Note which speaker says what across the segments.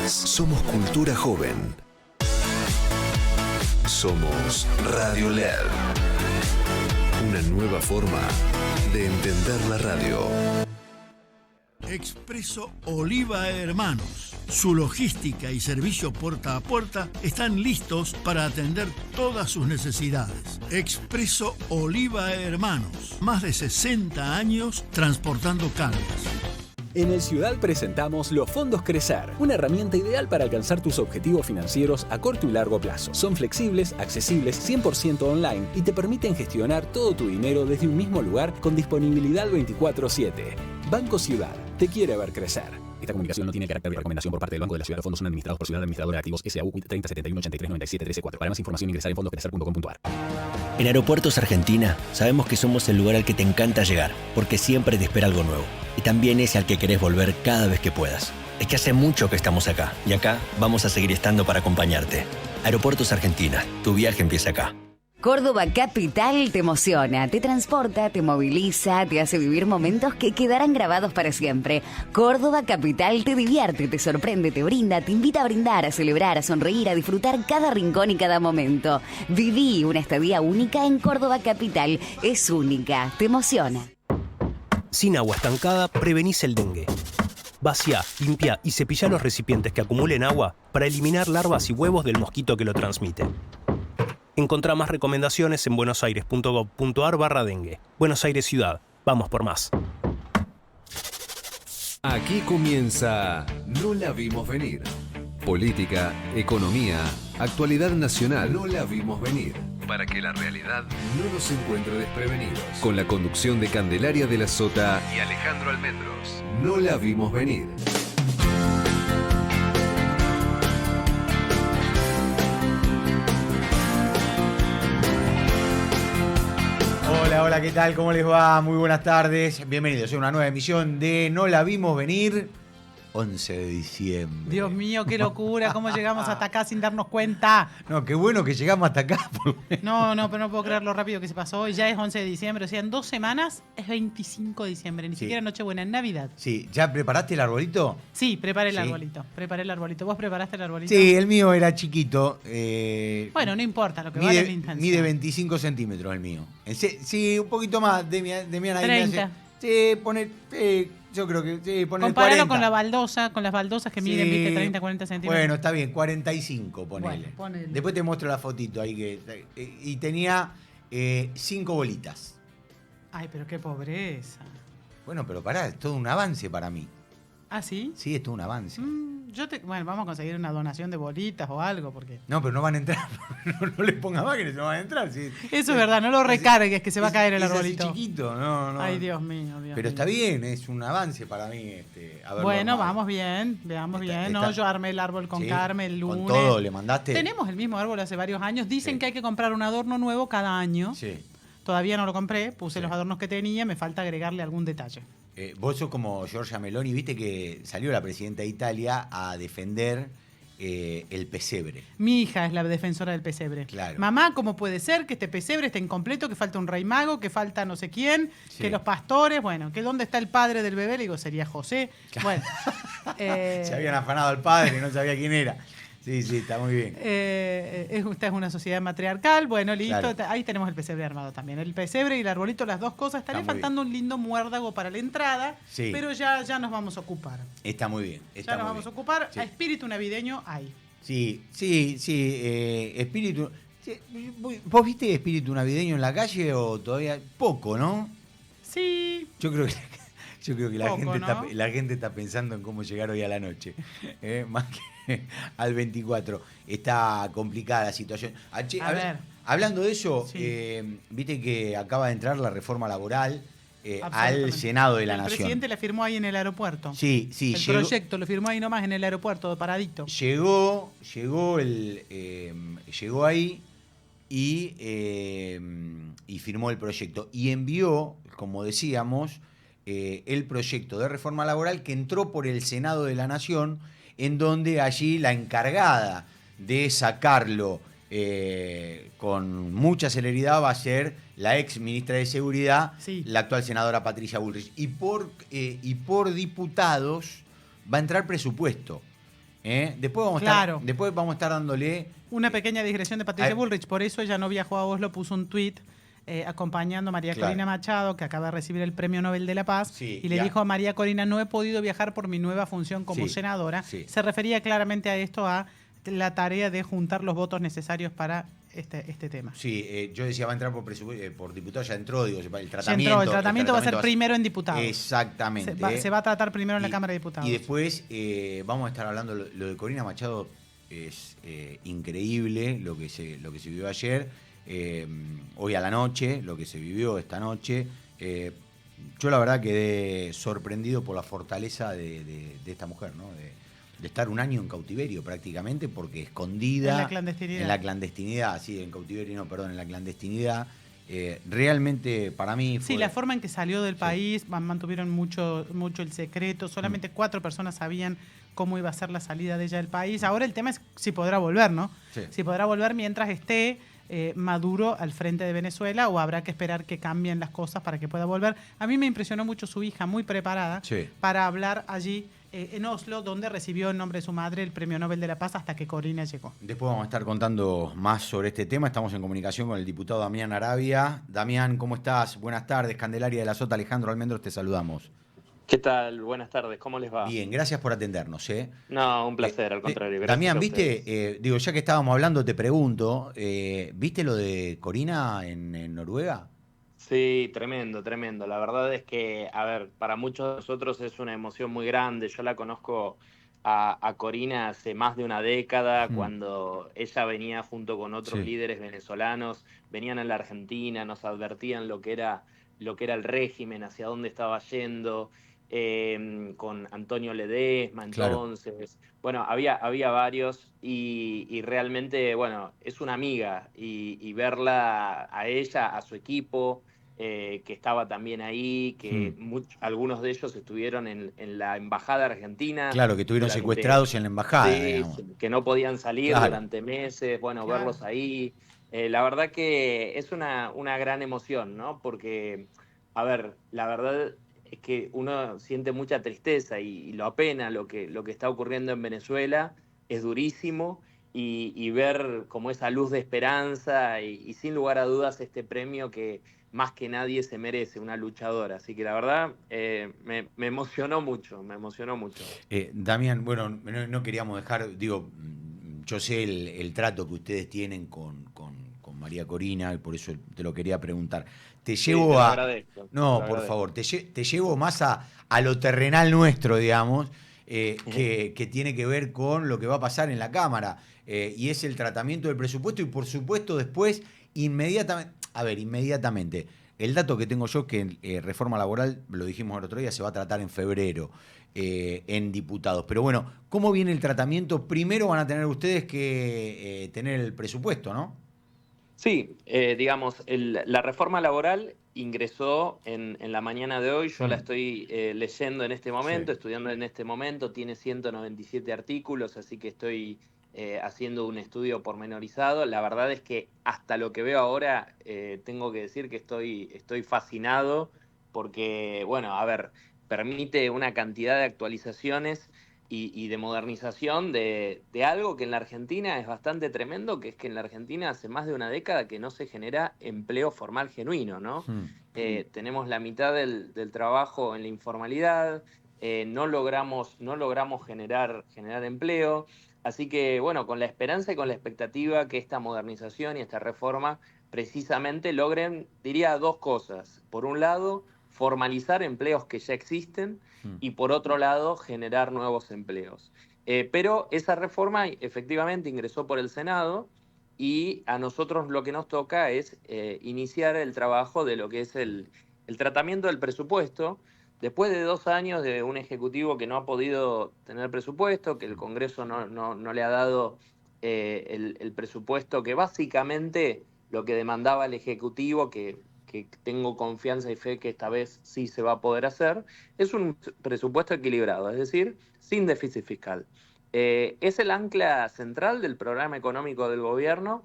Speaker 1: escuchás. Somos Cultura Joven. Somos Radio LED. Una nueva forma de entender la radio.
Speaker 2: Expreso Oliva Hermanos. Su logística y servicio puerta a puerta están listos para atender todas sus necesidades. Expreso Oliva Hermanos. Más de 60 años transportando cargas.
Speaker 3: En el Ciudad presentamos los fondos Crecer, una herramienta ideal para alcanzar tus objetivos financieros a corto y largo plazo. Son flexibles, accesibles, 100% online y te permiten gestionar todo tu dinero desde un mismo lugar con disponibilidad 24/7. Banco Ciudad, te quiere ver crecer. Esta comunicación no tiene carácter de recomendación por parte del Banco de la Ciudad. Los fondos son administrados por Ciudad Administradora de Activos S.A.U. 30 71 83 97 13 4. Para más información ingresar en fondoscrecer.com.ar.
Speaker 4: En Aeropuertos Argentina sabemos que somos el lugar al que te encanta llegar, porque siempre te espera algo nuevo. Y también es al que querés volver cada vez que puedas. Es que hace mucho que estamos acá, y acá vamos a seguir estando para acompañarte. Aeropuertos Argentina, tu viaje empieza acá.
Speaker 5: Córdoba Capital te emociona, te transporta, te moviliza, te hace vivir momentos que quedarán grabados para siempre. Córdoba Capital te divierte, te sorprende, te brinda, te invita a brindar, a celebrar, a sonreír, a disfrutar cada rincón y cada momento. Viví una estadía única en Córdoba Capital. Es única, te emociona.
Speaker 6: Sin agua estancada, prevenís el dengue. Vacía, limpia y cepilla los recipientes que acumulen agua para eliminar larvas y huevos del mosquito que lo transmite. Encontrá más recomendaciones en buenosaires.gov.ar/dengue. Buenos Aires Ciudad. Vamos por más.
Speaker 1: Aquí comienza No la vimos venir. Política, economía, actualidad nacional. No la vimos venir. Para que la realidad no nos encuentre desprevenidos. Con la conducción de Candelaria de la Sota y Alejandro Almendros. No la vimos venir.
Speaker 7: Hola, ¿qué tal? ¿Cómo les va? Muy buenas tardes. Bienvenidos a una nueva emisión de No la vimos venir. 11 de diciembre.
Speaker 8: Dios mío, qué locura, cómo llegamos hasta acá sin darnos cuenta.
Speaker 7: No, qué bueno que llegamos hasta acá.
Speaker 8: No, pero no puedo creer lo rápido que se pasó hoy. Ya es 11 de diciembre, o sea, en 2 semanas es 25 de diciembre, ni siquiera Nochebuena, en Navidad.
Speaker 7: Sí, ¿ya preparaste el arbolito?
Speaker 8: Sí, preparé el arbolito. ¿Vos preparaste el arbolito?
Speaker 7: Sí, el mío era chiquito.
Speaker 8: Bueno, no importa, lo que vale es la intención.
Speaker 7: Mide 25 centímetros el mío. Sí, un poquito más. Demiana ahí
Speaker 8: 30.
Speaker 7: Sí, pone... yo creo que sí, poner
Speaker 8: Comparalo
Speaker 7: 40.
Speaker 8: con las baldosas que miden, viste, 30, 40 centímetros.
Speaker 7: Bueno, está bien, 45 ponele.
Speaker 8: Bueno, ponele.
Speaker 7: Después te muestro la fotito ahí y tenía 5 bolitas.
Speaker 8: Ay, pero qué pobreza.
Speaker 7: Bueno, pero pará, es todo un avance para mí.
Speaker 8: ¿Ah, sí?
Speaker 7: Sí, es todo un avance.
Speaker 8: Bueno, vamos a conseguir una donación de bolitas o algo, porque...
Speaker 7: No, pero no van a entrar. No les pongas más que no van a entrar. Sí.
Speaker 8: Eso es verdad, no lo recargues, que se va a caer el arbolito.
Speaker 7: Es así chiquito, no.
Speaker 8: Ay, Dios mío.
Speaker 7: Pero está bien, es un avance para mí.
Speaker 8: Bueno, vamos bien, veamos bien. No, yo armé el árbol con Carmen el lunes.
Speaker 7: Con todo, le mandaste.
Speaker 8: Tenemos el mismo árbol hace varios años. Dicen que hay que comprar un adorno nuevo cada año.
Speaker 7: Sí.
Speaker 8: Todavía no lo compré, puse los adornos que tenía, me falta agregarle algún detalle.
Speaker 7: Vos sos como Giorgia Meloni, viste que salió la presidenta de Italia a defender el pesebre.
Speaker 8: Mi hija es la defensora del pesebre.
Speaker 7: Claro.
Speaker 8: Mamá, ¿cómo puede ser que este pesebre esté incompleto, que falta un rey mago, que falta no sé quién, que los pastores, bueno, que dónde está el padre del bebé? Le digo, sería José.
Speaker 7: Claro.
Speaker 8: Bueno.
Speaker 7: Se habían afanado al padre y no sabía quién era. Sí, está muy bien.
Speaker 8: Esta es una sociedad matriarcal. Bueno, listo.
Speaker 7: Claro.
Speaker 8: Ahí tenemos el pesebre armado también. El pesebre y el arbolito, las dos cosas. Estaría faltando un lindo muérdago para la entrada, pero ya nos vamos a ocupar.
Speaker 7: Está muy bien.
Speaker 8: Ya nos vamos a ocupar. Sí. A espíritu navideño hay.
Speaker 7: Sí. Espíritu... Sí, ¿vos viste espíritu navideño en la calle o todavía? Poco, ¿no?
Speaker 8: Sí.
Speaker 7: Yo creo que la gente está pensando en cómo llegar hoy a la noche. Más que al 24. Está complicada la situación. Hablando de eso, viste que acaba de entrar la reforma laboral al Senado de la Nación.
Speaker 8: El presidente la firmó ahí en el aeropuerto.
Speaker 7: Sí.
Speaker 8: El proyecto lo firmó ahí nomás en el aeropuerto, paradito.
Speaker 7: Llegó ahí y firmó el proyecto. Y envió, como decíamos, el proyecto de reforma laboral que entró por el Senado de la Nación, en donde allí la encargada de sacarlo con mucha celeridad va a ser la ex ministra de Seguridad, la actual senadora Patricia Bullrich. Y por diputados va a entrar presupuesto. Después vamos a estar dándole...
Speaker 8: Una pequeña digresión de Patricia Bullrich, por eso ella no viajó a Oslo, puso un tuit acompañando a María Corina Machado, que acaba de recibir el Premio Nobel de la Paz, y le dijo a María Corina: no he podido viajar por mi nueva función como senadora. Se refería claramente a esto, a la tarea de juntar los votos necesarios para este tema.
Speaker 7: Sí, yo decía, va a entrar por diputado, ya entró, digo, el tratamiento.
Speaker 8: Ya entró, el tratamiento va a ser primero en diputados.
Speaker 7: Exactamente.
Speaker 8: Se va a tratar primero en la Cámara de Diputados.
Speaker 7: Y después vamos a estar hablando, lo de Corina Machado es increíble lo que se vivió ayer, hoy a la noche, lo que se vivió esta noche. Yo la verdad quedé sorprendido por la fortaleza de esta mujer, ¿no? De estar un año en cautiverio prácticamente, porque escondida.
Speaker 8: En la clandestinidad. En la clandestinidad,
Speaker 7: sí, en cautiverio no, perdón, en la clandestinidad. Realmente para mí fue...
Speaker 8: Sí, la forma en que salió del país, mantuvieron mucho el secreto, solamente 4 personas sabían cómo iba a ser la salida de ella del país. Ahora el tema es si podrá volver, ¿no? Sí. Si podrá volver mientras esté Maduro al frente de Venezuela, o habrá que esperar que cambien las cosas para que pueda volver. A mí me impresionó mucho su hija, muy preparada, para hablar allí en Oslo, donde recibió en nombre de su madre el Premio Nobel de la Paz hasta que Corina llegó.
Speaker 7: Después vamos a estar contando más sobre este tema. Estamos en comunicación con el diputado Damián Arabia. Damián, ¿cómo estás? Buenas tardes. Candelaria de la Sota, Alejandro Almendros, te saludamos.
Speaker 9: ¿Qué tal? Buenas tardes, ¿cómo les va?
Speaker 7: Bien, gracias por atendernos.
Speaker 9: No, un placer, al contrario.
Speaker 7: Damián, ¿viste? Ya que estábamos hablando, te pregunto, ¿viste lo de Corina en Noruega?
Speaker 9: Sí, tremendo. La verdad es que, a ver, para muchos de nosotros es una emoción muy grande. Yo la conozco a Corina hace más de una década, cuando ella venía junto con otros líderes venezolanos, venían a la Argentina, nos advertían lo que era el régimen, hacia dónde estaba yendo, con Antonio Ledesma, entonces, bueno, había varios, y realmente, bueno, es una amiga, y verla a ella, a su equipo, que estaba también ahí, que algunos de ellos estuvieron en la embajada argentina.
Speaker 7: Claro, que estuvieron secuestrados en la embajada.
Speaker 9: Que no podían salir durante meses, bueno, verlos ahí. La verdad que es una gran emoción, ¿no? Porque, a ver, la verdad es que uno siente mucha tristeza y lo apena lo que está ocurriendo en Venezuela, es durísimo, y ver como esa luz de esperanza y sin lugar a dudas este premio que más que nadie se merece, una luchadora. Así que la verdad me emocionó mucho.
Speaker 7: Damián, bueno, no queríamos dejar, digo, yo sé el trato que ustedes tienen con María Corina, y por eso te lo quería preguntar. Te llevo por favor, te llevo más a lo terrenal nuestro, digamos, que tiene que ver con lo que va a pasar en la Cámara, y es el tratamiento del presupuesto, y por supuesto después, inmediatamente, el dato que tengo yo es que reforma laboral, lo dijimos el otro día, se va a tratar en febrero en diputados. Pero bueno, ¿cómo viene el tratamiento? Primero van a tener ustedes que tener el presupuesto, ¿no?
Speaker 9: Sí, digamos, la reforma laboral ingresó en la mañana de hoy. Yo la estoy leyendo en este momento, estudiando en este momento. Tiene 197 artículos, así que estoy haciendo un estudio pormenorizado. La verdad es que hasta lo que veo ahora, tengo que decir que estoy fascinado, porque, bueno, a ver, permite una cantidad de actualizaciones y de modernización de algo que en la Argentina es bastante tremendo, que es que en la Argentina hace más de una década que no se genera empleo formal genuino, ¿no? Tenemos la mitad del trabajo en la informalidad, no logramos generar empleo. Así que, bueno, con la esperanza y con la expectativa que esta modernización y esta reforma precisamente logren, diría, 2 cosas. Por un lado, formalizar empleos que ya existen, y por otro lado, generar nuevos empleos. Pero esa reforma efectivamente ingresó por el Senado, y a nosotros lo que nos toca es iniciar el trabajo de lo que es el tratamiento del presupuesto. Después de 2 años de un Ejecutivo que no ha podido tener presupuesto, que el Congreso no le ha dado el presupuesto que básicamente lo que demandaba el Ejecutivo, que tengo confianza y fe que esta vez sí se va a poder hacer, es un presupuesto equilibrado, es decir, sin déficit fiscal. Es el ancla central del programa económico del gobierno,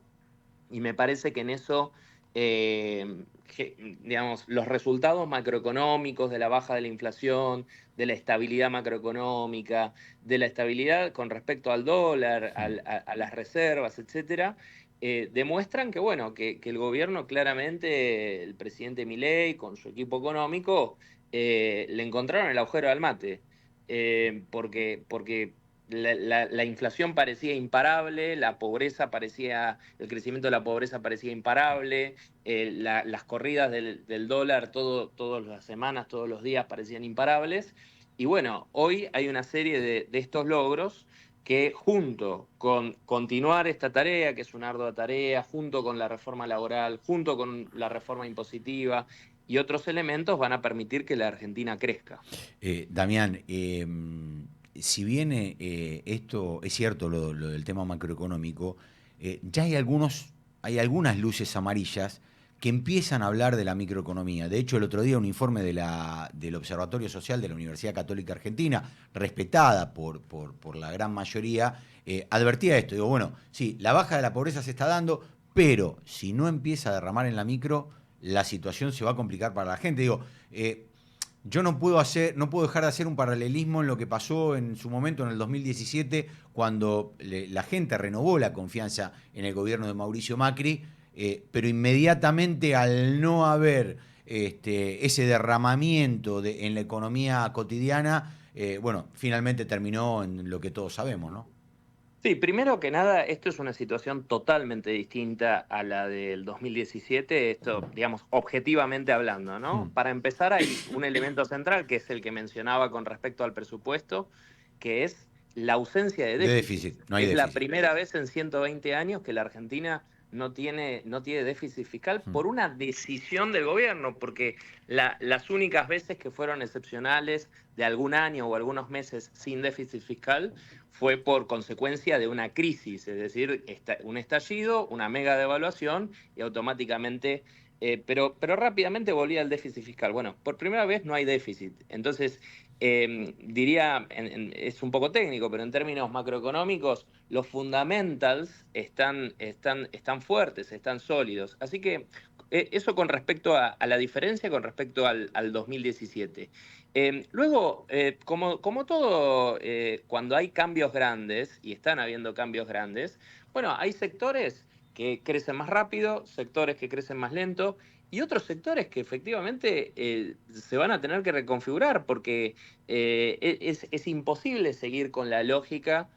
Speaker 9: y me parece que en eso digamos, los resultados macroeconómicos de la baja de la inflación, de la estabilidad macroeconómica, de la estabilidad con respecto al dólar, a las reservas, etcétera, demuestran que, bueno, que el gobierno claramente, el presidente Milei con su equipo económico, le encontraron el agujero al mate, porque la inflación parecía imparable, el crecimiento de la pobreza parecía imparable, las corridas del dólar todas las semanas, todos los días parecían imparables. Y bueno, hoy hay una serie de estos logros que, junto con continuar esta tarea, que es una ardua tarea, junto con la reforma laboral, junto con la reforma impositiva y otros elementos, van a permitir que la Argentina crezca.
Speaker 7: Damián, si bien esto es cierto, lo del tema macroeconómico, ya hay algunas luces amarillas que empiezan a hablar de la microeconomía. De hecho, el otro día un informe del Observatorio Social de la Universidad Católica Argentina, respetada por la gran mayoría, advertía esto. Digo, bueno, sí, la baja de la pobreza se está dando, pero si no empieza a derramar en la micro, la situación se va a complicar para la gente. Digo, yo no puedo dejar de hacer un paralelismo en lo que pasó en su momento en el 2017, cuando la gente renovó la confianza en el gobierno de Mauricio Macri, pero inmediatamente, al no haber ese derramamiento en la economía cotidiana, bueno, finalmente terminó en lo que todos sabemos, ¿no?
Speaker 9: Sí, primero que nada, esto es una situación totalmente distinta a la del 2017, esto, digamos, objetivamente hablando, ¿no? Para empezar, hay un elemento central, que es el que mencionaba con respecto al presupuesto, que es la ausencia de déficit.
Speaker 7: No hay
Speaker 9: es
Speaker 7: déficit.
Speaker 9: La primera vez en 120 años que la Argentina no tiene déficit fiscal por una decisión del gobierno, porque las únicas veces que fueron excepcionales de algún año o algunos meses sin déficit fiscal fue por consecuencia de una crisis, es decir, un estallido, una mega devaluación y automáticamente, pero rápidamente volvía el déficit fiscal. Bueno, por primera vez no hay déficit. Entonces, diría, es un poco técnico, pero en términos macroeconómicos, los fundamentals están fuertes, están sólidos. Así que eso con respecto a la diferencia con respecto al 2017. Luego, como todo, cuando hay cambios grandes, y están habiendo cambios grandes, bueno, hay sectores que crecen más rápido, sectores que crecen más lento, y otros sectores que efectivamente se van a tener que reconfigurar, porque es imposible seguir con la lógica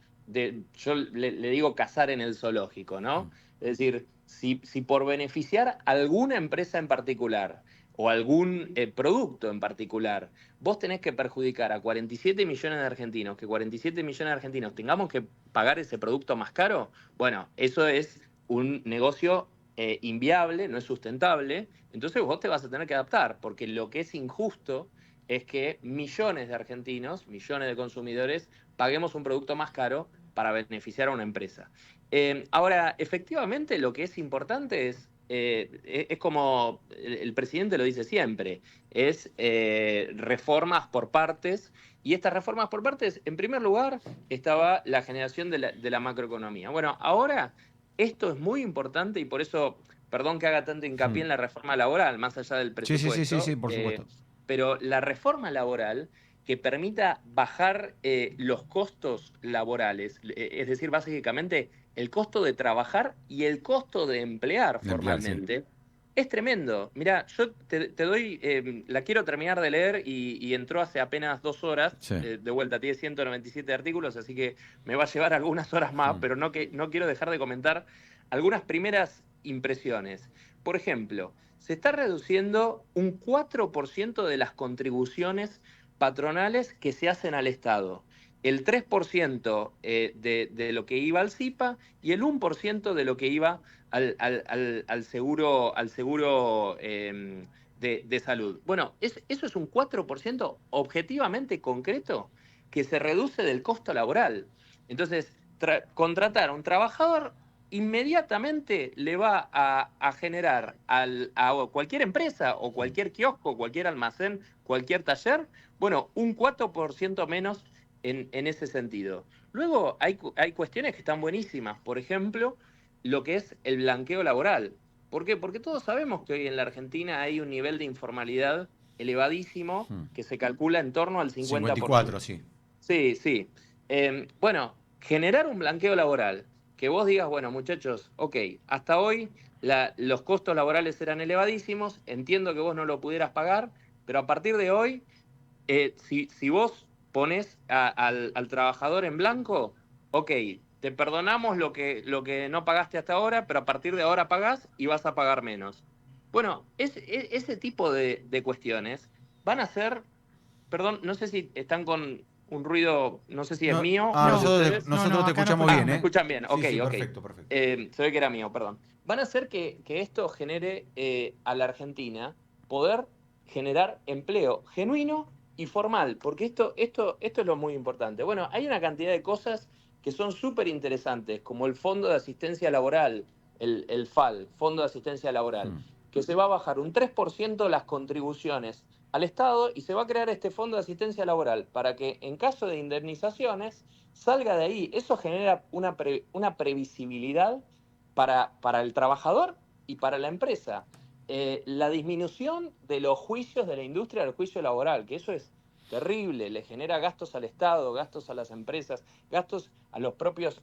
Speaker 9: yo le digo cazar en el zoológico, ¿no? Es decir, si por beneficiar alguna empresa en particular o algún producto en particular, vos tenés que perjudicar a 47 millones de argentinos, que 47 millones de argentinos tengamos que pagar ese producto más caro, bueno, eso es un negocio inviable, no es sustentable, entonces vos te vas a tener que adaptar, porque lo que es injusto es que millones de argentinos, millones de consumidores, paguemos un producto más caro para beneficiar a una empresa. Ahora, efectivamente, lo que es importante es como el presidente lo dice siempre, es reformas por partes, y estas reformas por partes, en primer lugar, estaba la generación de la macroeconomía. Bueno, ahora esto es muy importante y por eso, perdón que haga tanto hincapié en la reforma laboral, más allá del presupuesto.
Speaker 7: Sí, por supuesto.
Speaker 9: Pero la reforma laboral que permita bajar los costos laborales, es decir, básicamente el costo de trabajar y el costo de emplear formalmente, sí, es tremendo. Mirá, yo te doy, la quiero terminar de leer y entró hace apenas 2 horas, sí, de vuelta, tiene 197 artículos, así que me va a llevar algunas horas más, pero no quiero dejar de comentar algunas primeras impresiones. Por ejemplo, se está reduciendo un 4% de las contribuciones patronales que se hacen al Estado, el 3% de lo que iba al CIPA y el 1% de lo que iba al seguro de salud. Bueno, eso es un 4% objetivamente concreto que se reduce del costo laboral. Entonces, contratar a un trabajador inmediatamente le va a generar a cualquier empresa o cualquier kiosco, cualquier almacén, cualquier taller, bueno, un 4% menos en ese sentido. Luego hay cuestiones que están buenísimas, por ejemplo, lo que es el blanqueo laboral. ¿Por qué? Porque todos sabemos que hoy en la Argentina hay un nivel de informalidad elevadísimo que se calcula en torno al 50%.
Speaker 7: 54, sí.
Speaker 9: Sí, sí. Bueno, generar un blanqueo laboral, que vos digas, bueno, muchachos, ok, hasta hoy los costos laborales eran elevadísimos, entiendo que vos no lo pudieras pagar, pero a partir de hoy, si vos pones al trabajador en blanco, ok, te perdonamos lo que no pagaste hasta ahora, pero a partir de ahora pagás y vas a pagar menos. Bueno, ese tipo de cuestiones van a ser, perdón, no sé si están con un ruido, no sé si es mío.
Speaker 7: Nosotros te escuchamos bien, ¿eh?
Speaker 9: Me escuchan bien, ok,
Speaker 7: sí,
Speaker 9: ok.
Speaker 7: Perfecto.
Speaker 9: Se ve que era mío, perdón. Van a hacer que esto genere a la Argentina poder generar empleo genuino y formal, porque esto es lo muy importante. Bueno, hay una cantidad de cosas que son súper interesantes, como el Fondo de Asistencia Laboral, el FAL, Fondo de Asistencia Laboral, que se va a bajar un 3% las contribuciones al Estado y se va a crear este Fondo de Asistencia Laboral para que en caso de indemnizaciones salga de ahí. Eso genera una previsibilidad para el trabajador y para la empresa. La disminución de los juicios de la industria del juicio laboral, que eso es terrible, le genera gastos al Estado, gastos a las empresas, gastos a los propios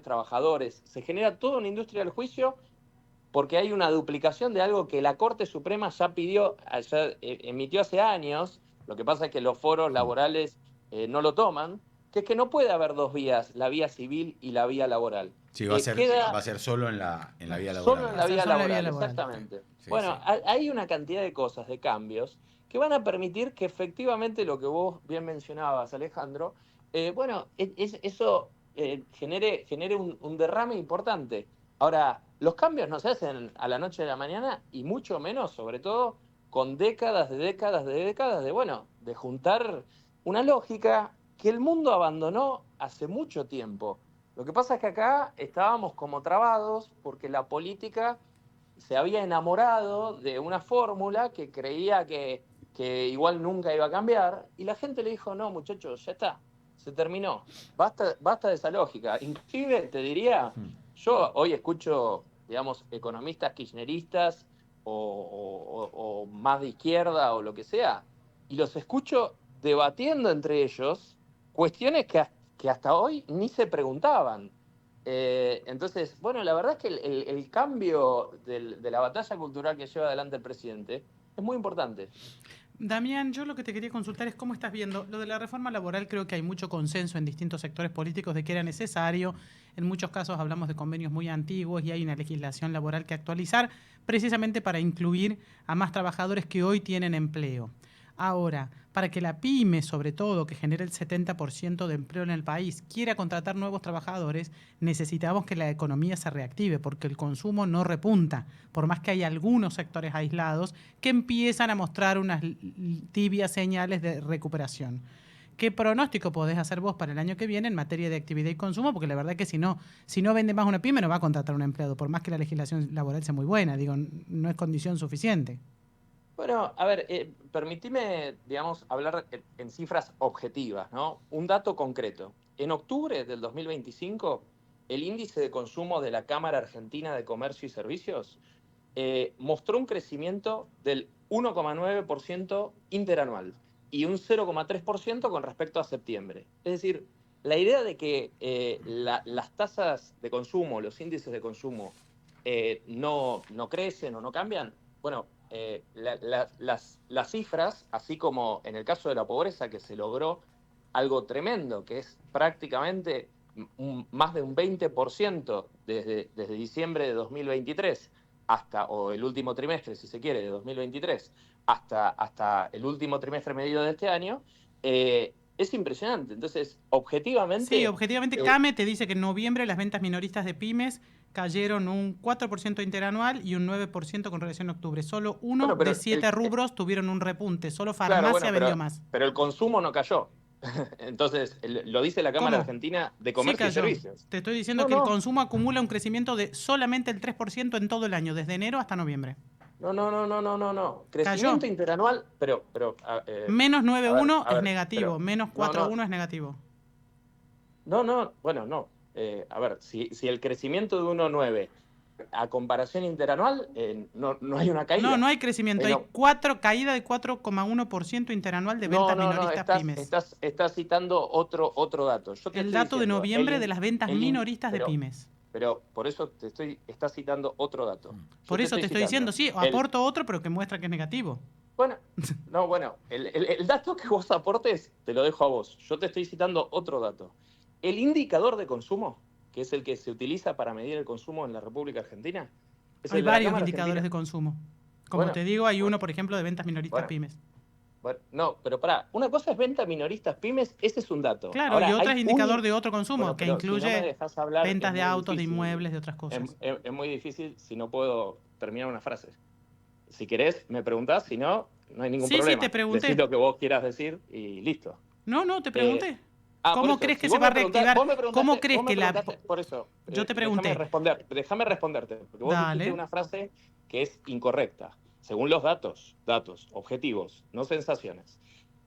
Speaker 9: trabajadores. Se genera toda una industria del juicio porque hay una duplicación de algo que la Corte Suprema ya emitió hace años. Lo que pasa es que los foros laborales no lo toman, que es que no puede haber dos vías, la vía civil y la vía laboral.
Speaker 7: Sí, va a ser solo en la vía laboral.
Speaker 9: Solo en la vía laboral, exactamente. Sí, bueno, sí. Hay una cantidad de cosas, de cambios, que van a permitir que efectivamente lo que vos bien mencionabas, Alejandro, eso genere un derrame importante. Ahora, los cambios no se hacen a la noche de la mañana y mucho menos, sobre todo, con décadas de juntar una lógica que el mundo abandonó hace mucho tiempo. Lo que pasa es que acá estábamos como trabados porque la política se había enamorado de una fórmula que creía que igual nunca iba a cambiar y la gente le dijo, no muchachos, ya está, se terminó, basta de esa lógica. Inclusive te diría, yo hoy escucho, digamos, economistas kirchneristas o más de izquierda o lo que sea, y los escucho debatiendo entre ellos cuestiones que hasta hoy ni se preguntaban. Entonces, bueno, la verdad es que el cambio de la batalla cultural que lleva adelante el presidente es muy importante.
Speaker 8: Damián, yo lo que te quería consultar es cómo estás viendo lo de la reforma laboral. Creo que hay mucho consenso en distintos sectores políticos de que era necesario. En muchos casos hablamos de convenios muy antiguos y hay una legislación laboral que actualizar precisamente para incluir a más trabajadores que hoy tienen empleo. Ahora, para que la pyme, sobre todo, que genera el 70% de empleo en el país, quiera contratar nuevos trabajadores, necesitamos que la economía se reactive, porque el consumo no repunta, por más que hay algunos sectores aislados que empiezan a mostrar unas tibias señales de recuperación. ¿Qué pronóstico podés hacer vos para el año que viene en materia de actividad y consumo? Porque la verdad es que si no vende más una pyme, no va a contratar un empleado, por más que la legislación laboral sea muy buena, no es condición suficiente.
Speaker 9: Bueno, a ver, permitime, digamos, hablar en cifras objetivas, ¿no? Un dato concreto. En octubre del 2025, el índice de consumo de la Cámara Argentina de Comercio y Servicios mostró un crecimiento del 1,9% interanual y un 0,3% con respecto a septiembre. Es decir, la idea de que las tasas de consumo, los índices de consumo no crecen o no cambian, bueno, las cifras, así como en el caso de la pobreza, que se logró algo tremendo, que es prácticamente más de un 20% desde diciembre de 2023 o el último trimestre, si se quiere, de 2023, hasta el último trimestre medio de este año, es impresionante. Entonces, objetivamente...
Speaker 8: Sí, objetivamente CAME te dice que en noviembre las ventas minoristas de pymes cayeron un 4% interanual y un 9% con relación a octubre. Solo de 7 rubros tuvieron un repunte. Solo farmacia vendió más.
Speaker 9: Pero el consumo no cayó. Entonces, lo dice la Cámara Argentina de Comercio y Servicios.
Speaker 8: Te estoy diciendo que el consumo acumula un crecimiento de solamente el 3% en todo el año, desde enero hasta noviembre.
Speaker 9: No. Crecimiento cayó. Interanual, pero
Speaker 8: menos 9,1 es negativo, menos 4,1 es negativo.
Speaker 9: No. A ver, si el crecimiento de 1,9 a comparación interanual, no hay una caída.
Speaker 8: No hay crecimiento. Hay caída de 4,1% interanual de ventas minoristas pymes.
Speaker 9: Estás citando otro dato.
Speaker 8: El dato de noviembre de las ventas minoristas de pymes.
Speaker 9: Pero por eso estás citando otro dato.
Speaker 8: Por eso te estoy diciendo, sí, aporto otro, pero que muestra que es negativo.
Speaker 9: Bueno, el dato que vos aportes te lo dejo a vos. Yo te estoy citando otro dato. El indicador de consumo, que es el que se utiliza para medir el consumo en la República Argentina.
Speaker 8: Hay varios indicadores de consumo. Como te digo, hay uno, por ejemplo, de ventas minoristas pymes.
Speaker 9: Bueno, no, pero pará, una cosa es venta minoristas pymes, ese es un dato.
Speaker 8: Claro, ahora, y otra es indicador de otro consumo, que incluye ventas de autos, de inmuebles, de otras cosas.
Speaker 9: Es muy difícil si no puedo terminar una frase. Si querés, me preguntás, si no, no hay ningún problema.
Speaker 8: Sí, te pregunté.
Speaker 9: Decís lo que vos quieras decir y listo.
Speaker 8: No, te pregunté. ¿Cómo crees que se va a reactivar? ¿Cómo crees que la...?
Speaker 9: Por eso,
Speaker 8: yo te pregunté.
Speaker 9: Déjame responderte, porque vos dijiste una frase que es incorrecta. Según los datos objetivos, no sensaciones.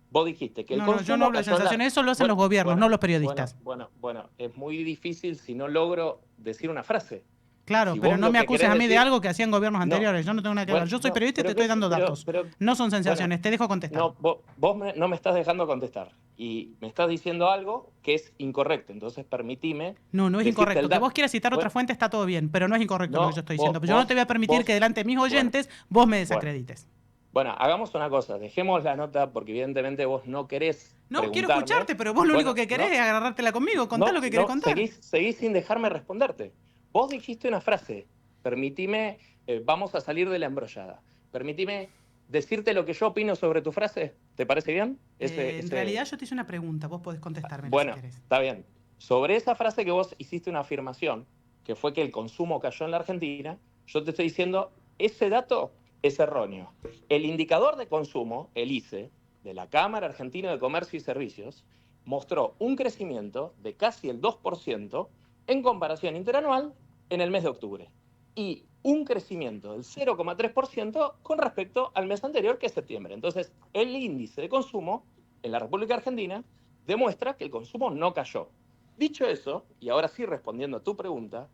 Speaker 9: Vos dijiste que el consumo...
Speaker 8: No, yo no hablo de sensaciones, eso lo hacen los gobiernos, no los periodistas.
Speaker 9: Bueno, es muy difícil si no logro decir una frase.
Speaker 8: Claro, pero no me acuses a mí de algo que hacían gobiernos anteriores, yo no tengo nada que ver. Yo soy periodista y te estoy dando datos. No son sensaciones, te dejo contestar.
Speaker 9: No, vos no me estás dejando contestar. Y me estás diciendo algo que es incorrecto, entonces permitime...
Speaker 8: No es incorrecto. Que vos quieras citar otra fuente está todo bien, pero no es incorrecto lo que yo estoy diciendo. Yo no te voy a permitir que delante de mis oyentes vos me desacredites.
Speaker 9: Bueno, hagamos una cosa, dejemos la nota porque evidentemente vos no querés
Speaker 8: No, quiero escucharte, pero vos lo único que querés es agarrártela conmigo, contá lo que querés contar.
Speaker 9: Seguís sin dejarme responderte. Vos dijiste una frase, permitime, vamos a salir de la embrollada. Permitime decirte lo que yo opino sobre tu frase. ¿Te parece bien?
Speaker 8: En realidad yo te hice una pregunta, vos podés contestarme
Speaker 9: si
Speaker 8: querés.
Speaker 9: Está bien. Sobre esa frase que vos hiciste una afirmación, que fue que el consumo cayó en la Argentina, yo te estoy diciendo, ese dato es erróneo. El indicador de consumo, el ICE, de la Cámara Argentina de Comercio y Servicios, mostró un crecimiento de casi el 2% en comparación interanual en el mes de octubre. Y un crecimiento del 0,3% con respecto al mes anterior, que es septiembre. Entonces, el índice de consumo en la República Argentina demuestra que el consumo no cayó. Dicho eso, y ahora sí respondiendo a tu pregunta,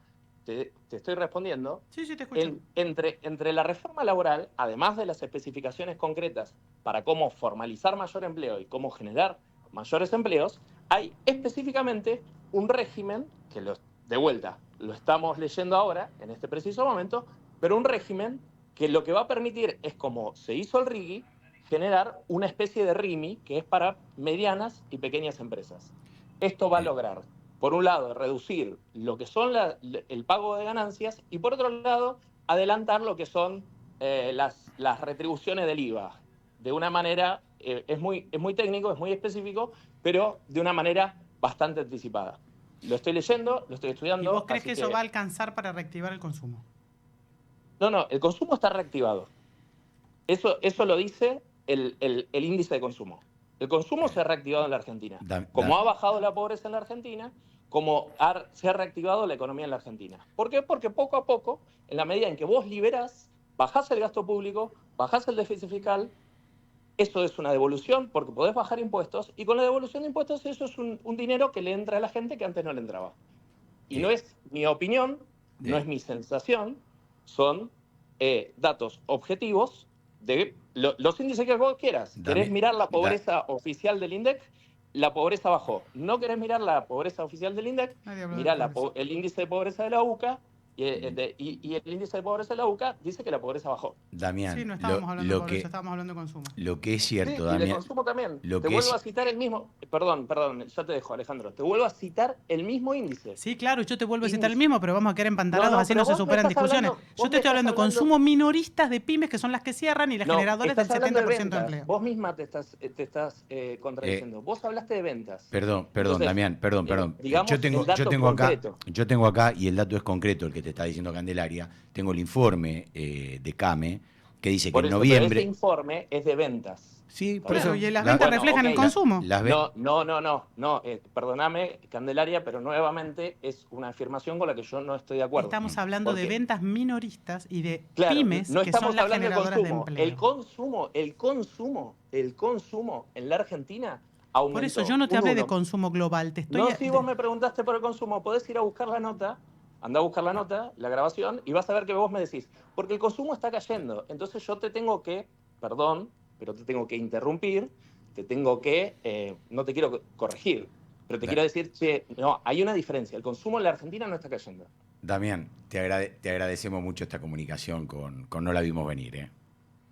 Speaker 9: te estoy respondiendo.
Speaker 8: Sí, te escucho.
Speaker 9: Entre la reforma laboral, además de las especificaciones concretas para cómo formalizar mayor empleo y cómo generar mayores empleos, hay específicamente un régimen que de vuelta lo estamos leyendo ahora, en este preciso momento, pero un régimen que lo que va a permitir es, como se hizo el RIGI, generar una especie de RIMI que es para medianas y pequeñas empresas. Esto va a lograr, por un lado, reducir lo que son el pago de ganancias y, por otro lado, adelantar lo que son las retribuciones del IVA. De una manera, es muy técnico, es muy específico, pero de una manera bastante anticipada. Lo estoy leyendo, lo estoy estudiando.
Speaker 8: ¿Y vos crees que eso va a alcanzar para reactivar el consumo?
Speaker 9: No, el consumo está reactivado. Eso lo dice el índice de consumo. El consumo se ha reactivado en la Argentina. Como ha bajado la pobreza en la Argentina, como se ha reactivado la economía en la Argentina. ¿Por qué? Porque poco a poco, en la medida en que vos liberás, bajás el gasto público, bajás el déficit fiscal, eso es una devolución porque podés bajar impuestos y con la devolución de impuestos eso es un dinero que le entra a la gente que antes no le entraba. Y no es mi opinión, no es mi sensación, son datos objetivos de los índices que vos quieras. ¿Querés mirar la pobreza oficial del INDEC? La pobreza bajó. ¿No querés mirar la pobreza oficial del INDEC? Mirá el índice de pobreza de la UCA. Y el índice de pobreza de la UCA dice que la pobreza bajó.
Speaker 7: Damián,
Speaker 8: sí, no estábamos hablando de pobreza, estábamos hablando de consumo.
Speaker 7: Lo que es cierto,
Speaker 9: sí,
Speaker 7: Damián.
Speaker 9: Y de consumo también. Te vuelvo a citar el mismo. Perdón, ya te dejo, Alejandro. Te vuelvo a citar el mismo índice.
Speaker 8: Sí, claro, yo te vuelvo a citar el mismo, pero vamos a quedar empantanados, así no se superan discusiones. Yo te estoy hablando de consumo minoristas de pymes, que son las que cierran, y las generadoras del 70% de empleo.
Speaker 9: Vos misma te estás contradiciendo. Vos hablaste de ventas.
Speaker 7: Perdón, Damián, perdón. Yo tengo acá, y el dato es concreto, el que te está diciendo Candelaria. Tengo el informe de CAME que dice que en noviembre...
Speaker 9: Pero este informe es de ventas.
Speaker 7: Sí, por eso...
Speaker 8: ¿Y las ventas reflejan el consumo?
Speaker 9: No, perdóname, Candelaria, pero nuevamente es una afirmación con la que yo no estoy de acuerdo.
Speaker 8: Estamos hablando de ventas minoristas y de pymes, que son las generadoras de empleo.
Speaker 9: El consumo en la Argentina aumentó.
Speaker 8: Por eso yo no te hablé de consumo global.
Speaker 9: Si vos me preguntaste por el consumo, podés ir a buscar la nota. Anda a buscar la nota, la grabación, y vas a ver que vos me decís, porque el consumo está cayendo, entonces yo te tengo que, perdón, pero te tengo que interrumpir, te tengo que, no te quiero corregir, pero te quiero decir, che, no, hay una diferencia, el consumo en la Argentina no está cayendo.
Speaker 7: Damián, te agradecemos mucho esta comunicación con No la vimos venir, ¿eh?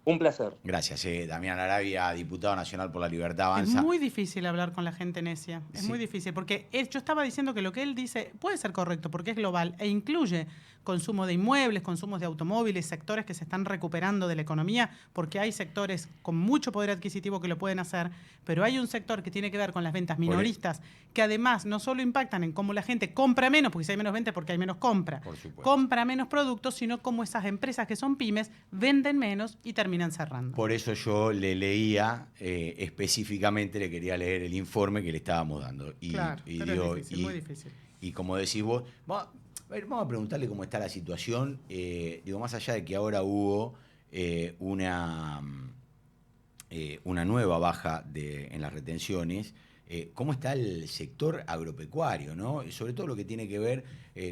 Speaker 9: Un placer.
Speaker 7: Gracias, Damián Arabia, diputado nacional por la Libertad Avanza.
Speaker 8: Es muy difícil hablar con la gente necia, es
Speaker 7: Sí.
Speaker 8: muy difícil, porque yo estaba diciendo que lo que él dice puede ser correcto, porque es global, e incluye consumo de inmuebles, consumos de automóviles, sectores que se están recuperando de la economía, porque hay sectores con mucho poder adquisitivo que lo pueden hacer, pero hay un sector que tiene que ver con las ventas minoristas, que además no solo impactan en cómo la gente compra menos, porque si hay menos ventas porque hay menos compra, compra menos productos, sino cómo esas empresas que son pymes venden menos y terminan cerrando.
Speaker 7: Por eso yo le leía, específicamente le quería leer el informe que le estábamos dando.
Speaker 8: Claro, pero es difícil, muy difícil.
Speaker 7: Y como decís vos, vamos a preguntarle cómo está la situación. Más allá de que ahora hubo una nueva baja en las retenciones, cómo está el sector agropecuario, ¿no? Sobre todo lo que tiene que ver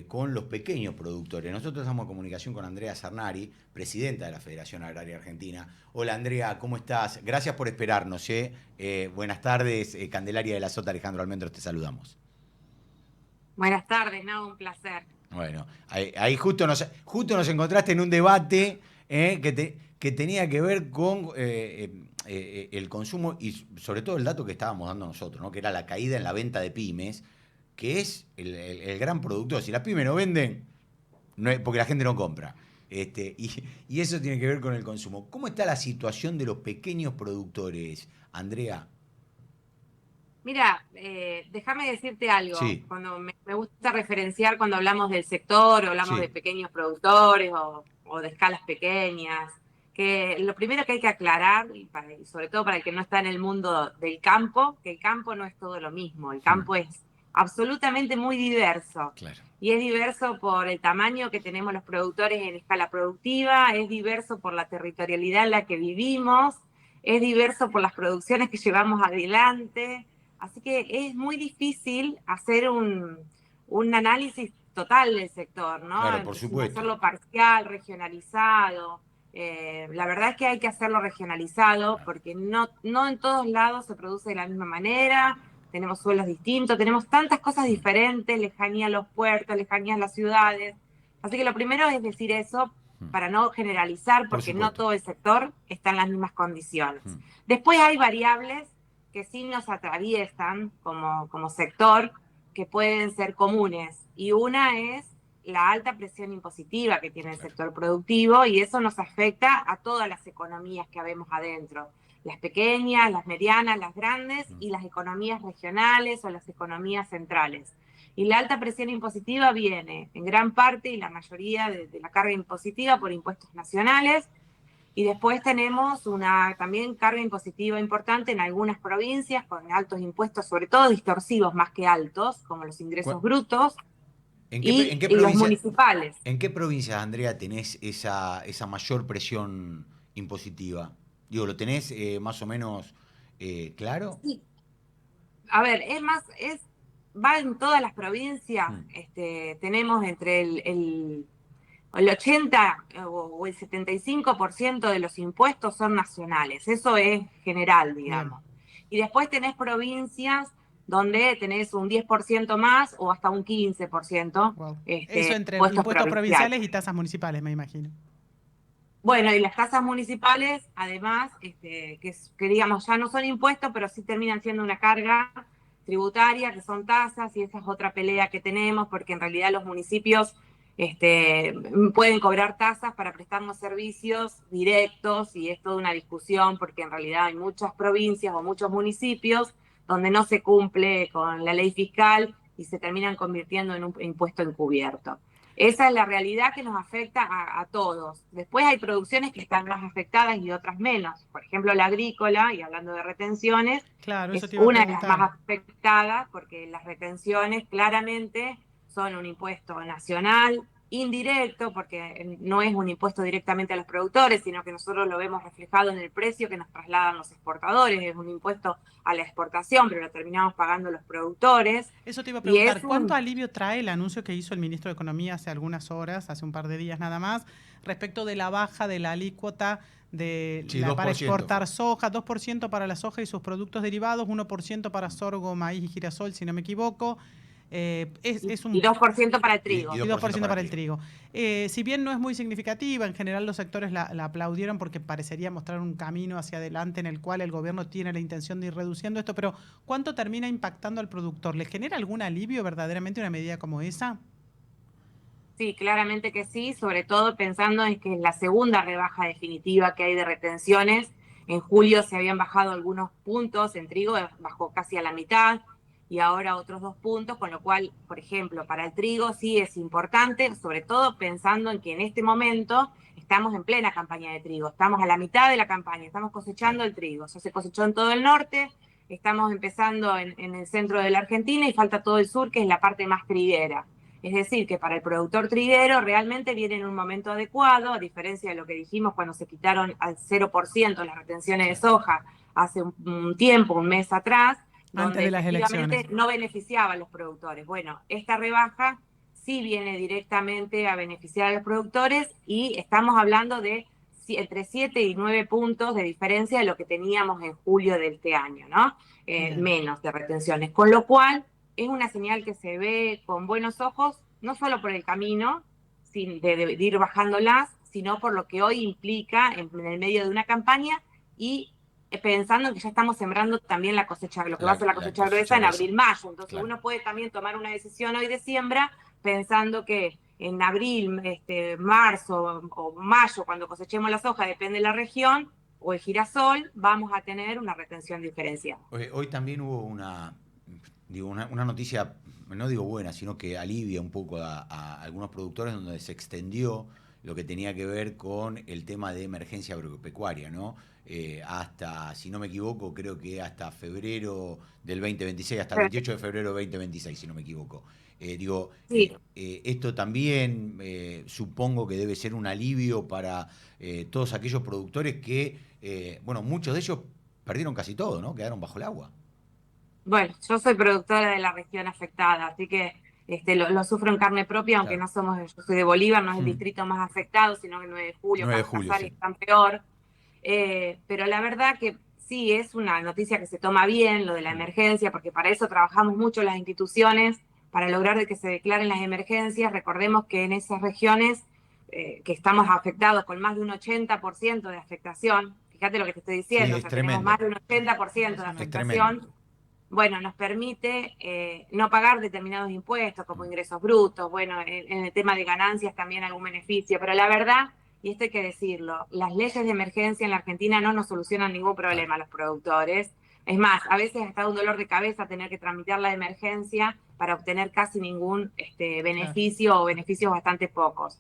Speaker 7: con los pequeños productores. Nosotros estamos en comunicación con Andrea Zarnari, presidenta de la Federación Agraria Argentina. Hola Andrea, ¿cómo estás? Gracias por esperarnos. Buenas tardes, Candelaria de la Sota, Alejandro Almendros, te saludamos.
Speaker 10: Buenas tardes, un placer.
Speaker 7: Bueno, ahí justo nos encontraste en un debate que tenía que ver con el consumo y sobre todo el dato que estábamos dando nosotros, ¿no? Que era la caída en la venta de pymes, que es el gran productor. Si las pymes no venden, no es porque la gente no compra. Y eso tiene que ver con el consumo. ¿Cómo está la situación de los pequeños productores, Andrea?
Speaker 10: Mira, déjame decirte algo.
Speaker 7: Sí.
Speaker 10: Cuando me gusta referenciar cuando hablamos del sector, o hablamos de pequeños productores o de escalas pequeñas, que lo primero que hay que aclarar, y sobre todo para el que no está en el mundo del campo, que el campo no es todo lo mismo. El campo es absolutamente muy diverso.
Speaker 7: Claro.
Speaker 10: Y es diverso por el tamaño que tenemos los productores en escala productiva, es diverso por la territorialidad en la que vivimos, es diverso por las producciones que llevamos adelante. Así que es muy difícil hacer un análisis total del sector, ¿no?
Speaker 7: Claro, por supuesto.
Speaker 10: Hacerlo parcial, regionalizado. La verdad es que hay que hacerlo regionalizado porque no en todos lados se produce de la misma manera, tenemos suelos distintos, tenemos tantas cosas diferentes, lejanía a los puertos, lejanía a las ciudades. Así que lo primero es decir eso para no generalizar porque no todo el sector está en las mismas condiciones. Después hay variables que sí nos atraviesan como sector, que pueden ser comunes. Y una es la alta presión impositiva que tiene el sector productivo, y eso nos afecta a todas las economías que habemos adentro. Las pequeñas, las medianas, las grandes, y las economías regionales o las economías centrales. Y la alta presión impositiva viene en gran parte, y la mayoría de la carga impositiva, por impuestos nacionales. Y después tenemos una también carga impositiva importante en algunas provincias con altos impuestos, sobre todo distorsivos más que altos, como los ingresos brutos y los municipales.
Speaker 7: ¿En qué provincias, Andrea, tenés esa mayor presión impositiva? Digo, ¿lo tenés más o menos claro?
Speaker 10: Sí. A ver, va en todas las provincias. Tenemos entre el 80 o el 75% de los impuestos son nacionales. Eso es general, digamos. Y después tenés provincias donde tenés un 10% más o hasta un 15%.
Speaker 8: Wow. Eso entre impuestos provinciales y tasas municipales, me imagino.
Speaker 10: Bueno, y las tasas municipales, además, que digamos ya no son impuestos, pero sí terminan siendo una carga tributaria, que son tasas, y esa es otra pelea que tenemos, porque en realidad los municipios pueden cobrar tasas para prestarnos servicios directos, y es toda una discusión porque en realidad hay muchas provincias o muchos municipios donde no se cumple con la ley fiscal y se terminan convirtiendo en un impuesto encubierto. Esa es la realidad que nos afecta a todos. Después hay producciones que están más afectadas y otras menos. Por ejemplo, la agrícola, y hablando de retenciones,
Speaker 8: claro,
Speaker 10: es una de las más afectadas porque las retenciones claramente son un impuesto nacional, indirecto, porque no es un impuesto directamente a los productores, sino que nosotros lo vemos reflejado en el precio que nos trasladan los exportadores, es un impuesto a la exportación, pero lo terminamos pagando los productores.
Speaker 8: Eso te iba a preguntar, ¿cuánto alivio trae el anuncio que hizo el ministro de Economía hace algunas horas, hace un par de días nada más, respecto de la baja de la alícuota para exportar soja, 2% para la soja y sus productos derivados, 1% para sorgo, maíz y girasol, si no me equivoco?
Speaker 10: Y 2% para el trigo.
Speaker 8: Y 2% para el trigo. Si bien no es muy significativa, en general los sectores la aplaudieron porque parecería mostrar un camino hacia adelante en el cual el gobierno tiene la intención de ir reduciendo esto, pero ¿cuánto termina impactando al productor? ¿Le genera algún alivio verdaderamente una medida como esa?
Speaker 10: Sí, claramente que sí, sobre todo pensando en que es la segunda rebaja definitiva que hay de retenciones. En julio se habían bajado algunos puntos, en trigo bajó casi a la mitad y ahora otros 2 puntos, con lo cual, por ejemplo, para el trigo sí es importante, sobre todo pensando en que en este momento estamos en plena campaña de trigo, estamos a la mitad de la campaña, estamos cosechando el trigo, ya se cosechó en todo el norte, estamos empezando en el centro de la Argentina y falta todo el sur, que es la parte más triguera. Es decir, que para el productor triguero realmente viene en un momento adecuado, a diferencia de lo que dijimos cuando se quitaron al 0% las retenciones de soja hace un tiempo, un mes atrás,
Speaker 8: antes de las elecciones.
Speaker 10: No beneficiaba a los productores. Bueno, esta rebaja sí viene directamente a beneficiar a los productores y estamos hablando de entre 7 y 9 puntos de diferencia de lo que teníamos en julio de este año, ¿no? Menos de retenciones. Con lo cual, es una señal que se ve con buenos ojos, no solo por el camino de ir bajándolas, sino por lo que hoy implica en el medio de una campaña y pensando que ya estamos sembrando también la cosecha, lo que va a ser la cosecha gruesa en abril-mayo. Entonces uno puede también tomar una decisión hoy de siembra pensando que en abril, marzo o mayo, cuando cosechemos la soja, depende de la región, o el girasol, vamos a tener una retención diferenciada.
Speaker 7: Hoy también hubo una noticia, no digo buena, sino que alivia un poco a algunos productores, donde se extendió lo que tenía que ver con el tema de emergencia agropecuaria, ¿no? Hasta, si no me equivoco, creo que hasta febrero del 2026, hasta el 28 de febrero del 2026, si no me equivoco. Sí. Esto también supongo que debe ser un alivio para todos aquellos productores que, muchos de ellos perdieron casi todo, ¿no? Quedaron bajo el agua.
Speaker 10: Bueno, yo soy productora de la región afectada, así que lo sufro en carne propia, aunque yo soy de Bolívar, no es el distrito más afectado, sino que el 9 de julio, sí. Están peor. Pero la verdad que sí, es una noticia que se toma bien, lo de la emergencia, porque para eso trabajamos mucho las instituciones, para lograr de que se declaren las emergencias. Recordemos que en esas regiones que estamos afectados con más de un 80% de afectación, fíjate lo que te estoy diciendo,
Speaker 7: sí,
Speaker 10: tenemos más de un 80% de afectación. Bueno, nos permite no pagar determinados impuestos como ingresos brutos, en el tema de ganancias también algún beneficio, pero la verdad, y esto hay que decirlo, las leyes de emergencia en la Argentina no nos solucionan ningún problema a los productores. Es más, a veces hasta un dolor de cabeza tener que tramitar la emergencia para obtener casi ningún beneficio o beneficios bastante pocos.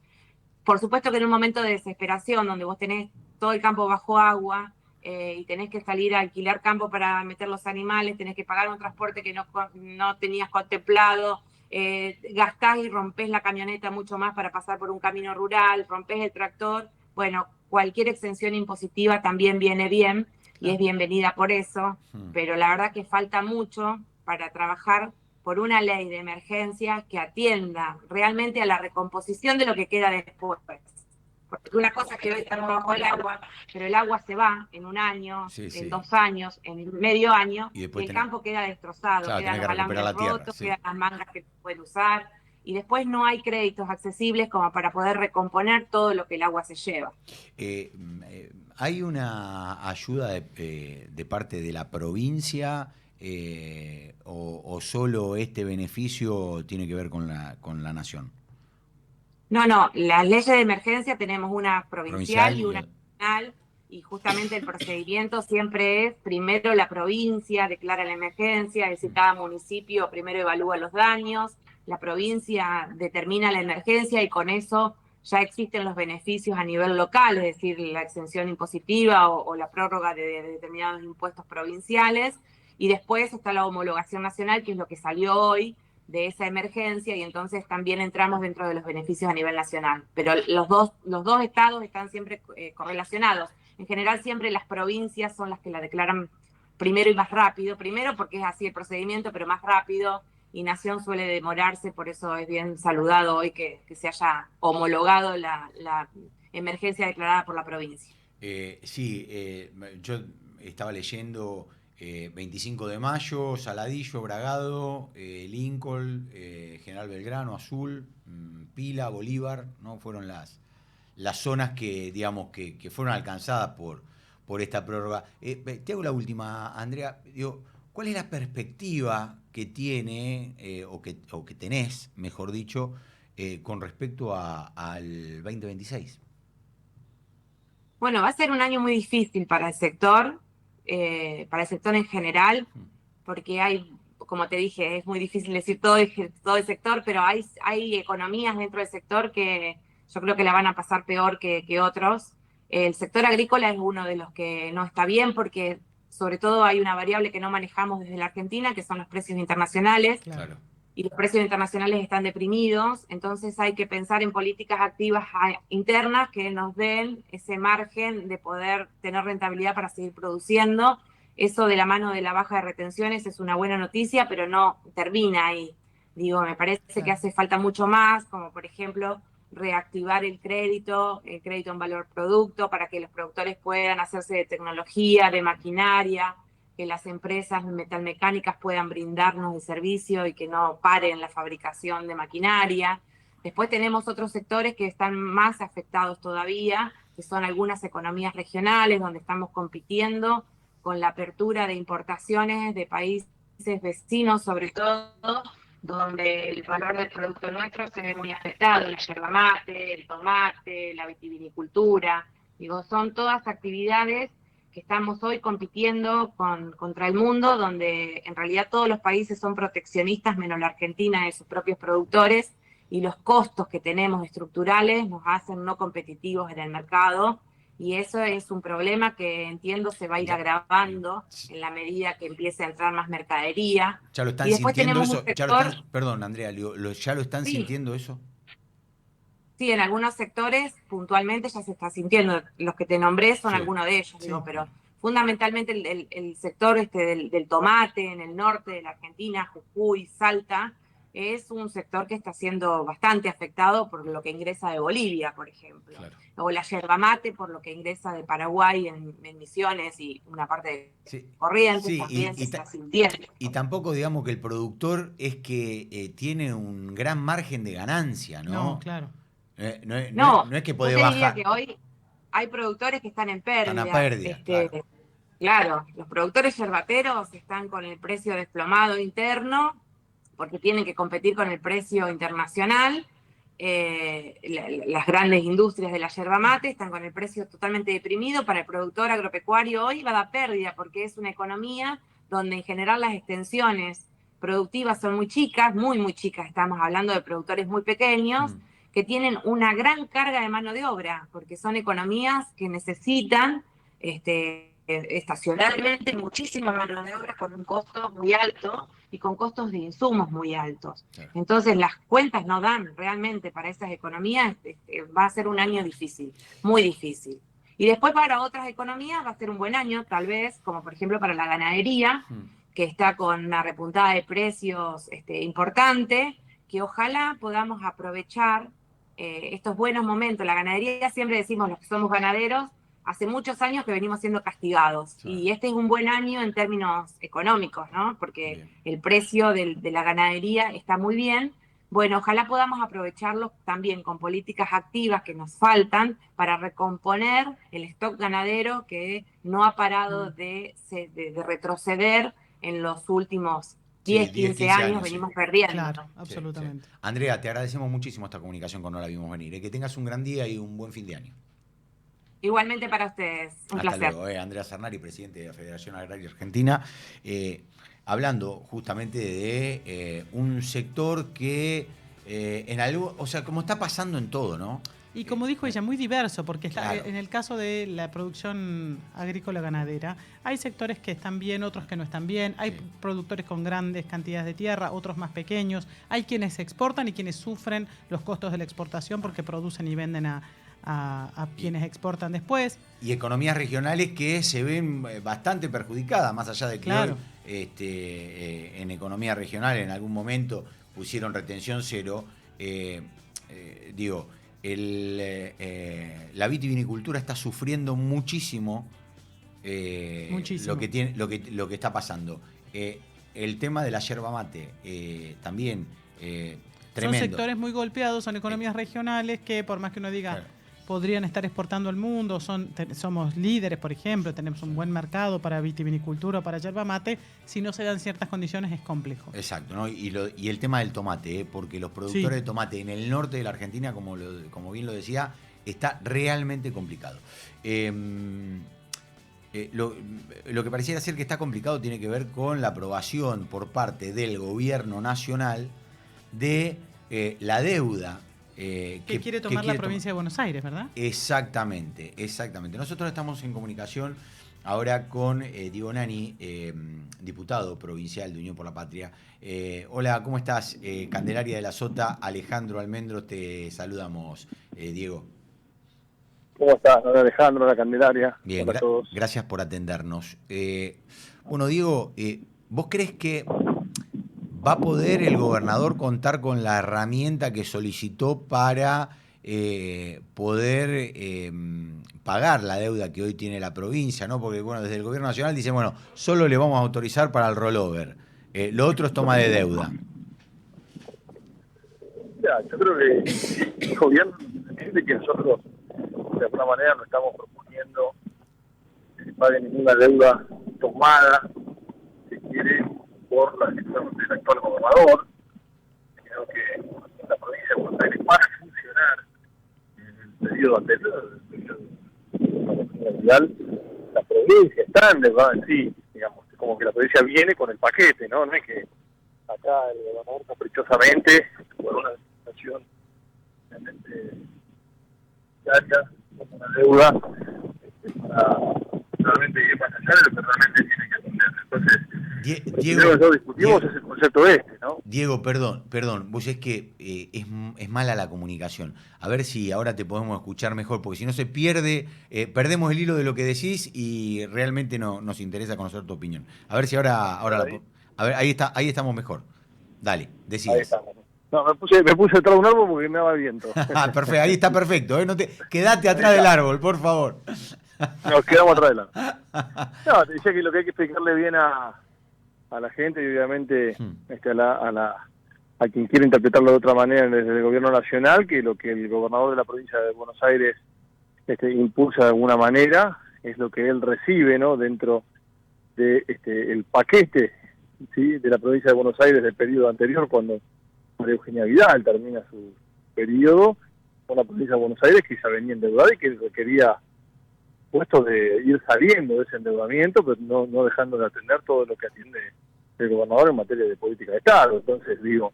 Speaker 10: Por supuesto que en un momento de desesperación, donde vos tenés todo el campo bajo agua, y tenés que salir a alquilar campo para meter los animales, tenés que pagar un transporte que no tenías contemplado, gastás y rompés la camioneta mucho más para pasar por un camino rural, rompés el tractor. Bueno, cualquier exención impositiva también viene bien y es bienvenida por eso, pero la verdad que falta mucho para trabajar por una ley de emergencia que atienda realmente a la recomposición de lo que queda después. Porque una cosa es que hoy estamos bajo el agua, pero el agua se va en un año, en 2 años, en medio año, y el campo queda destrozado, quedan los alambres rotos, quedan las mangas que se pueden usar, y después no hay créditos accesibles como para poder recomponer todo lo que el agua se lleva.
Speaker 7: ¿Hay una ayuda de parte de la provincia o solo este beneficio tiene que ver con la nación?
Speaker 10: No, las leyes de emergencia tenemos una provincial y una nacional, y justamente el procedimiento siempre es, primero la provincia declara la emergencia, es decir, cada municipio primero evalúa los daños, la provincia determina la emergencia y con eso ya existen los beneficios a nivel local, es decir, la exención impositiva o la prórroga de determinados impuestos provinciales, y después está la homologación nacional, que es lo que salió hoy, de esa emergencia y entonces también entramos dentro de los beneficios a nivel nacional. Pero los dos estados están siempre correlacionados. En general siempre las provincias son las que la declaran primero y más rápido. Primero porque es así el procedimiento, pero más rápido. Y Nación suele demorarse, por eso es bien saludado hoy que se haya homologado la emergencia declarada por la provincia.
Speaker 7: Yo estaba leyendo 25 de mayo, Saladillo, Bragado, Lincoln, General Belgrano, Azul, Pila, Bolívar, ¿no? Fueron las zonas que, digamos, que fueron alcanzadas por esta prórroga. Te hago la última, Andrea. Digo, ¿cuál es la perspectiva que tiene, o que tenés, mejor dicho, con respecto al 2026?
Speaker 10: Bueno, va a ser un año muy difícil para el sector en general, porque hay, como te dije, es muy difícil decir todo el sector, pero hay economías dentro del sector que yo creo que la van a pasar peor que otros. El sector agrícola es uno de los que no está bien porque sobre todo hay una variable que no manejamos desde la Argentina, que son los precios internacionales.
Speaker 7: Claro.
Speaker 10: Y los precios internacionales están deprimidos, entonces hay que pensar en políticas activas internas que nos den ese margen de poder tener rentabilidad para seguir produciendo. Eso de la mano de la baja de retenciones es una buena noticia, pero no termina ahí. Digo, me parece que hace falta mucho más, como por ejemplo reactivar el crédito en valor producto, para que los productores puedan hacerse de tecnología, de maquinaria, que las empresas metalmecánicas puedan brindarnos el servicio y que no paren la fabricación de maquinaria. Después tenemos otros sectores que están más afectados todavía, que son algunas economías regionales, donde estamos compitiendo con la apertura de importaciones de países vecinos, sobre todo, donde el valor del producto nuestro se ve muy afectado, la yerba mate, el tomate, la vitivinicultura. Digo, son todas actividades que estamos hoy compitiendo contra el mundo, donde en realidad todos los países son proteccionistas, menos la Argentina de sus propios productores, y los costos que tenemos estructurales nos hacen no competitivos en el mercado, y eso es un problema que entiendo se va a ir agravando en la medida que empiece a entrar más mercadería.
Speaker 7: ¿Ya lo están
Speaker 10: y después
Speaker 7: sintiendo
Speaker 10: tenemos
Speaker 7: eso?
Speaker 10: un sector,
Speaker 7: Perdón, Andrea, ¿ya lo están
Speaker 10: sí,
Speaker 7: sintiendo eso?
Speaker 10: Sí, en algunos sectores puntualmente ya se está sintiendo. Los que te nombré son algunos de ellos, digo, pero fundamentalmente el sector del tomate en el norte de la Argentina, Jujuy, Salta, es un sector que está siendo bastante afectado por lo que ingresa de Bolivia, por ejemplo. Claro. O la yerba mate por lo que ingresa de Paraguay en Misiones y una parte de Corrientes también se está sintiendo.
Speaker 7: Y tampoco digamos que el productor es que tiene un gran margen de ganancia, ¿no?
Speaker 8: No, claro.
Speaker 7: No es que puede bajar.
Speaker 10: Que hoy hay productores que están en pérdida.
Speaker 7: Están a pérdida, claro.
Speaker 10: Claro, los productores yerbateros están con el precio desplomado interno porque tienen que competir con el precio internacional. Las grandes industrias de la yerba mate están con el precio totalmente deprimido. Para el productor agropecuario hoy va a dar pérdida porque es una economía donde en general las extensiones productivas son muy chicas, muy chicas. Estamos hablando de productores muy pequeños que tienen una gran carga de mano de obra, porque son economías que necesitan estacionalmente muchísima mano de obra con un costo muy alto y con costos de insumos muy altos. Claro. Entonces las cuentas no dan realmente para esas economías, va a ser un año difícil, muy difícil. Y después para otras economías va a ser un buen año, tal vez, como por ejemplo para la ganadería, que está con una repuntada de precios importante, que ojalá podamos aprovechar estos buenos momentos. La ganadería, siempre decimos los que somos ganaderos, hace muchos años que venimos siendo castigados. Sí. Y este es un buen año en términos económicos, ¿no? Porque el precio de la ganadería está muy bien. Bueno, ojalá podamos aprovecharlo también con políticas activas que nos faltan para recomponer el stock ganadero que no ha parado de retroceder en los últimos 10, 15 años, venimos perdiendo.
Speaker 8: Claro, absolutamente.
Speaker 7: Sí. Andrea, te agradecemos muchísimo esta comunicación con No la vimos venir. Que tengas un gran día y un buen fin de año.
Speaker 10: Igualmente para ustedes, un placer.
Speaker 7: Hasta luego. Andrea Cernari, presidente de la Federación Agraria Argentina, hablando justamente de un sector que en algo, o sea, como está pasando en todo, ¿no?
Speaker 8: Y como dijo ella, muy diverso, porque está,
Speaker 7: Claro.
Speaker 8: en el caso de la producción agrícola-ganadera, hay sectores que están bien, otros que no están bien, hay productores con grandes cantidades de tierra, otros más pequeños, hay quienes exportan y quienes sufren los costos de la exportación porque producen y venden a quienes exportan después.
Speaker 7: Y economías regionales que se ven bastante perjudicadas, más allá de que
Speaker 8: Claro.
Speaker 7: hoy, en economía regional en algún momento pusieron retención cero. La vitivinicultura está sufriendo muchísimo,
Speaker 8: Muchísimo.
Speaker 7: lo que está pasando. El tema de la yerba mate también tremendo.
Speaker 8: Son sectores muy golpeados, son economías regionales que por más que uno diga podrían estar exportando al mundo, somos líderes, por ejemplo, tenemos un buen mercado para vitivinicultura o para yerba mate, si no se dan ciertas condiciones es complejo.
Speaker 7: Exacto, ¿no? Y el tema del tomate, porque los productores de tomate en el norte de la Argentina, como bien lo decía, está realmente complicado. Lo que pareciera ser que está complicado tiene que ver con la aprobación por parte del gobierno nacional de la deuda
Speaker 8: que quiere tomar la provincia de Buenos Aires, ¿verdad?
Speaker 7: Exactamente. Nosotros estamos en comunicación ahora con Diego Nani, diputado provincial de Unión por la Patria. Hola, ¿cómo estás? Candelaria de la Sota, Alejandro Almendros, te saludamos, Diego.
Speaker 11: ¿Cómo estás? Hola Alejandro, la Candelaria.
Speaker 7: Bien,
Speaker 11: Hola a todos.
Speaker 7: gracias por atendernos. Bueno, Diego, ¿vos crees que va a poder el gobernador contar con la herramienta que solicitó para poder pagar la deuda que hoy tiene la provincia, ¿no? Porque, bueno, desde el gobierno nacional dicen, bueno, solo le vamos a autorizar para el rollover. Lo otro es toma de deuda.
Speaker 11: Ya, yo creo que el gobierno entiende que nosotros, de alguna manera, no estamos proponiendo que se pague ninguna deuda tomada, si quiere, por la gestión del actual gobernador. Creo que la provincia de Buenos Aires, para funcionar en el periodo anterior, el periodo general, la provincia está endeudada en sí, digamos, como que la provincia viene con el paquete, ¿no? No es que acá el gobernador caprichosamente, por una situación realmente alta, con una deuda, para realmente ir más allá de lo que realmente tiene que atender. Entonces,
Speaker 7: Diego,
Speaker 11: nosotros discutimos es el concepto ¿no?
Speaker 7: Diego, perdón, vos es que es mala la comunicación. A ver si ahora te podemos escuchar mejor, porque si no se pierde, perdemos el hilo de lo que decís y realmente no nos interesa conocer tu opinión. A ver si ahora a ver, ahí estamos mejor. Dale, decides.
Speaker 11: Ahí estamos. No, me puse atrás de un árbol porque me daba viento.
Speaker 7: Perfecto, ahí está perfecto, quedate atrás del árbol, por favor.
Speaker 11: Nos quedamos atrás del árbol. No, te decía que lo que hay que explicarle bien a la gente y obviamente a quien quiere interpretarlo de otra manera desde el gobierno nacional, que lo que el gobernador de la provincia de Buenos Aires impulsa de alguna manera es lo que él recibe, ¿no? Dentro de el paquete, ¿sí? De la provincia de Buenos Aires del periodo anterior, cuando María Eugenia Vidal termina su periodo, con la provincia de Buenos Aires que ya venía endeudada y que requería puestos de ir saliendo de ese endeudamiento, pero no dejando de atender todo lo que atiende el gobernador en materia de política de Estado. Entonces digo,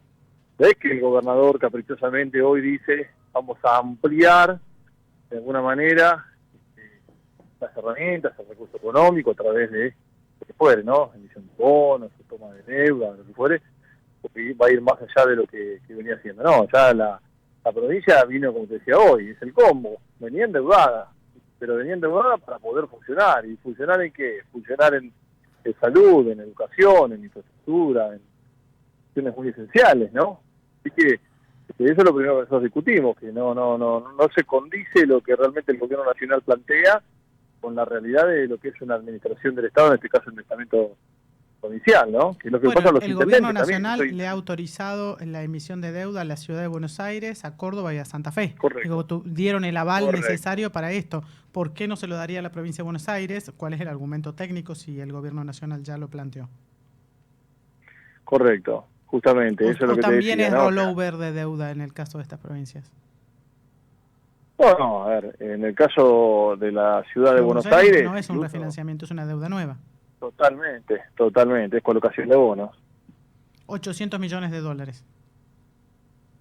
Speaker 11: ¿ves que el gobernador caprichosamente hoy dice vamos a ampliar de alguna manera las herramientas, el recurso económico a través de lo que fuere, ¿no? Emisión de bonos, toma de deuda, lo que fuere, porque va a ir más allá de lo que venía haciendo. No, ya la provincia vino, como te decía hoy, es el combo, venía endeudada, pero venía endeudada para poder funcionar. ¿Y funcionar en qué? Funcionar en salud, en educación, en infraestructura, en cuestiones muy esenciales, ¿no? Así que eso es lo primero que nosotros discutimos, que no se condice lo que realmente el gobierno nacional plantea con la realidad de lo que es una administración del Estado, en este caso el estamento provincial, ¿no? Que es lo que pasa a los
Speaker 8: el gobierno nacional le ha autorizado la emisión de deuda a la ciudad de Buenos Aires, a Córdoba y a Santa Fe.
Speaker 11: Correcto.
Speaker 8: Dieron el aval necesario para esto. ¿Por qué no se lo daría a la provincia de Buenos Aires? ¿Cuál es el argumento técnico si el gobierno nacional ya lo planteó?
Speaker 11: Correcto, justamente. Eso es lo que
Speaker 8: también
Speaker 11: te decía,
Speaker 8: es
Speaker 11: ¿no?
Speaker 8: rollover de deuda en el caso de estas provincias.
Speaker 11: Bueno, a ver, en el caso de la ciudad de Buenos Aires...
Speaker 8: No es un refinanciamiento, es una deuda nueva.
Speaker 11: Totalmente, es colocación de bonos.
Speaker 8: 800 millones de dólares.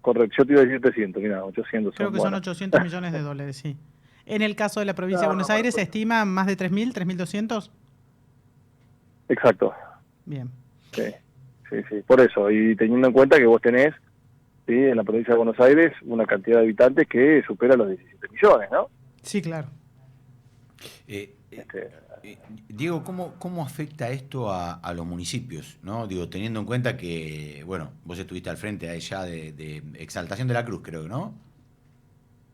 Speaker 11: Correcto, yo te iba a decir 300, mira, 800.
Speaker 8: Creo que son 800 millones de dólares, sí. En el caso de la provincia de Buenos Aires, ¿se estima más de 3.000, 3.200?
Speaker 11: Exacto.
Speaker 8: Bien.
Speaker 11: Sí, por eso. Y teniendo en cuenta que vos tenés, ¿sí?, en la provincia de Buenos Aires una cantidad de habitantes que supera los 17 millones, ¿no?
Speaker 8: Sí, claro.
Speaker 7: Diego, ¿cómo afecta esto a los municipios? ¿No? Digo, teniendo en cuenta que, bueno, vos estuviste al frente allá de Exaltación de la Cruz, creo, ¿no?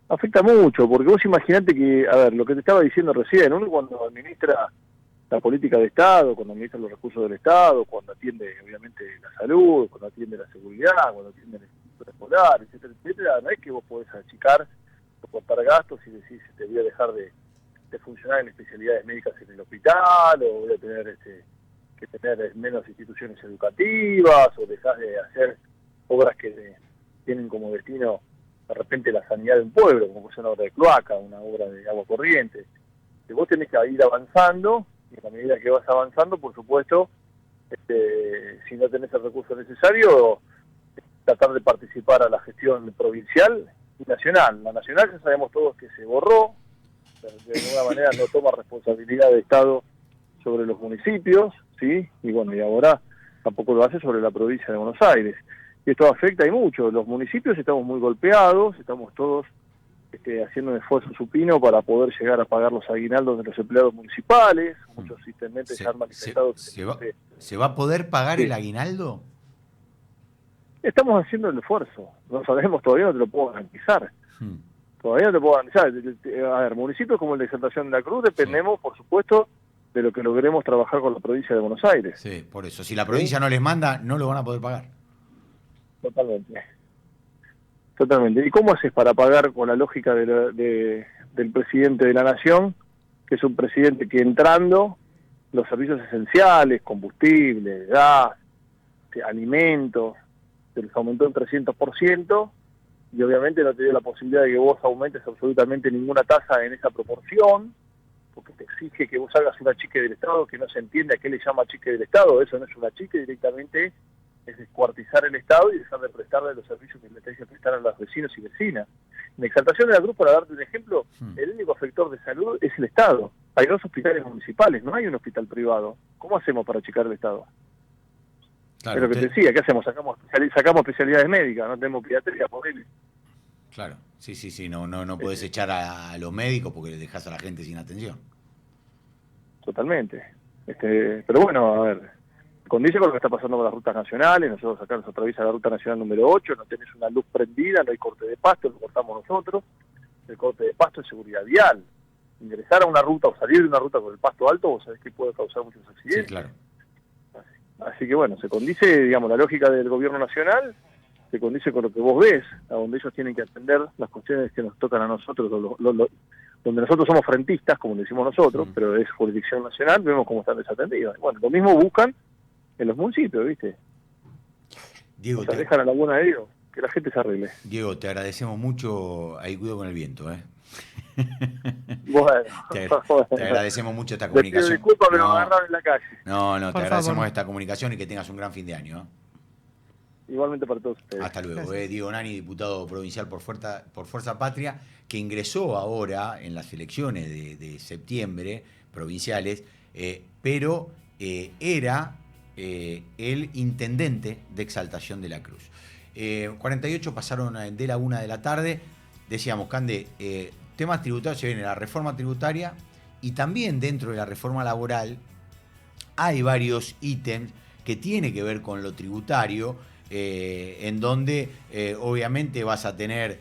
Speaker 11: Afecta mucho, porque vos imaginate que, a ver, lo que te estaba diciendo recién, uno cuando administra la política de Estado, cuando administra los recursos del Estado, cuando atiende, obviamente, la salud, cuando atiende la seguridad, cuando atiende el instituto escolar, etcétera, no es que vos podés achicar o cortar gastos y decir, te voy a dejar de funcionar en especialidades médicas en el hospital, o voy a tener que tener menos instituciones educativas, o dejás de hacer obras que tienen como destino de repente la sanidad de un pueblo, como es una obra de cloaca, una obra de agua corriente. Que vos tenés que ir avanzando, y a medida que vas avanzando, por supuesto, si no tenés el recurso necesario, tratar de participar a la gestión provincial y nacional. La nacional ya sabemos todos que se borró, de alguna manera no toma responsabilidad de Estado sobre los municipios, ¿sí? Y bueno, y ahora tampoco lo hace sobre la provincia de Buenos Aires. Y esto afecta y mucho. Los municipios estamos muy golpeados, estamos todos haciendo un esfuerzo supino para poder llegar a pagar los aguinaldos de los empleados municipales. Muchos intendentes ya han manifestado
Speaker 7: ¿Se va a poder pagar
Speaker 11: sí.
Speaker 7: el aguinaldo?
Speaker 11: Estamos haciendo el esfuerzo. No sabemos, todavía no te lo puedo garantizar. Todavía no te puedo garantizar. A ver, municipios como el de Exaltación de la Cruz dependemos, por supuesto, de lo que logremos trabajar con la provincia de Buenos Aires.
Speaker 7: Sí, por eso. Si la provincia no les manda, no lo van a poder pagar.
Speaker 11: Totalmente. ¿Y cómo haces para pagar con la lógica del presidente de la Nación, que es un presidente que entrando los servicios esenciales, combustible, gas, alimentos, se les aumentó en 300%, y obviamente no te dio la posibilidad de que vos aumentes absolutamente ninguna tasa en esa proporción, porque te exige que vos hagas un achique del Estado, que no se entiende a qué le llama achique del Estado. Eso no es un achique, directamente es descuartizar el Estado y dejar de prestarle los servicios que le tenés que prestar a los vecinos y vecinas. En Exaltación de la Cruz, para darte un ejemplo, el único afector de salud es el Estado. Hay 2 hospitales municipales, no hay un hospital privado. ¿Cómo hacemos para achicar el Estado?
Speaker 7: Claro,
Speaker 11: es lo que te decía, ¿qué hacemos? Sacamos especialidades médicas, no tenemos pediatría, por él.
Speaker 7: Claro, sí, no podés echar a los médicos porque le dejás a la gente sin atención.
Speaker 11: Totalmente. Pero bueno, a ver, condice con lo que está pasando con las rutas nacionales. Nosotros acá nos atraviesa la ruta nacional número 8, no tenés una luz prendida, no hay corte de pasto, lo cortamos nosotros. El corte de pasto es seguridad vial. Ingresar a una ruta o salir de una ruta con el pasto alto, vos sabés que puede causar muchos accidentes.
Speaker 7: Sí, claro.
Speaker 11: Así que bueno, se condice, digamos, la lógica del gobierno nacional, se condice con lo que vos ves, a donde ellos tienen que atender las cuestiones que nos tocan a nosotros, donde nosotros somos frentistas, como decimos nosotros, pero es jurisdicción nacional, vemos cómo están desatendidos. Bueno, lo mismo buscan en los municipios, ¿viste?
Speaker 7: Diego,
Speaker 11: o sea, dejan a la buena de Dios, que la gente se arregle.
Speaker 7: Diego, te agradecemos mucho, ahí cuido con el viento, ¿eh?
Speaker 11: Bueno,
Speaker 7: te agradecemos mucho esta comunicación.
Speaker 11: Disculpa, me lo agarraron en la calle.
Speaker 7: No, te agradecemos esta comunicación y que tengas un gran fin de año, ¿eh?
Speaker 11: Igualmente para todos ustedes.
Speaker 7: Hasta luego. Diego Nani, diputado provincial por Fuerza Patria, que ingresó ahora en las elecciones de septiembre provinciales, pero era el intendente de Exaltación de la Cruz. 48 pasaron de la 1 de la tarde. Decíamos, Cande, temas tributarios, se viene la reforma tributaria y también dentro de la reforma laboral hay varios ítems que tienen que ver con lo tributario, en donde obviamente vas a tener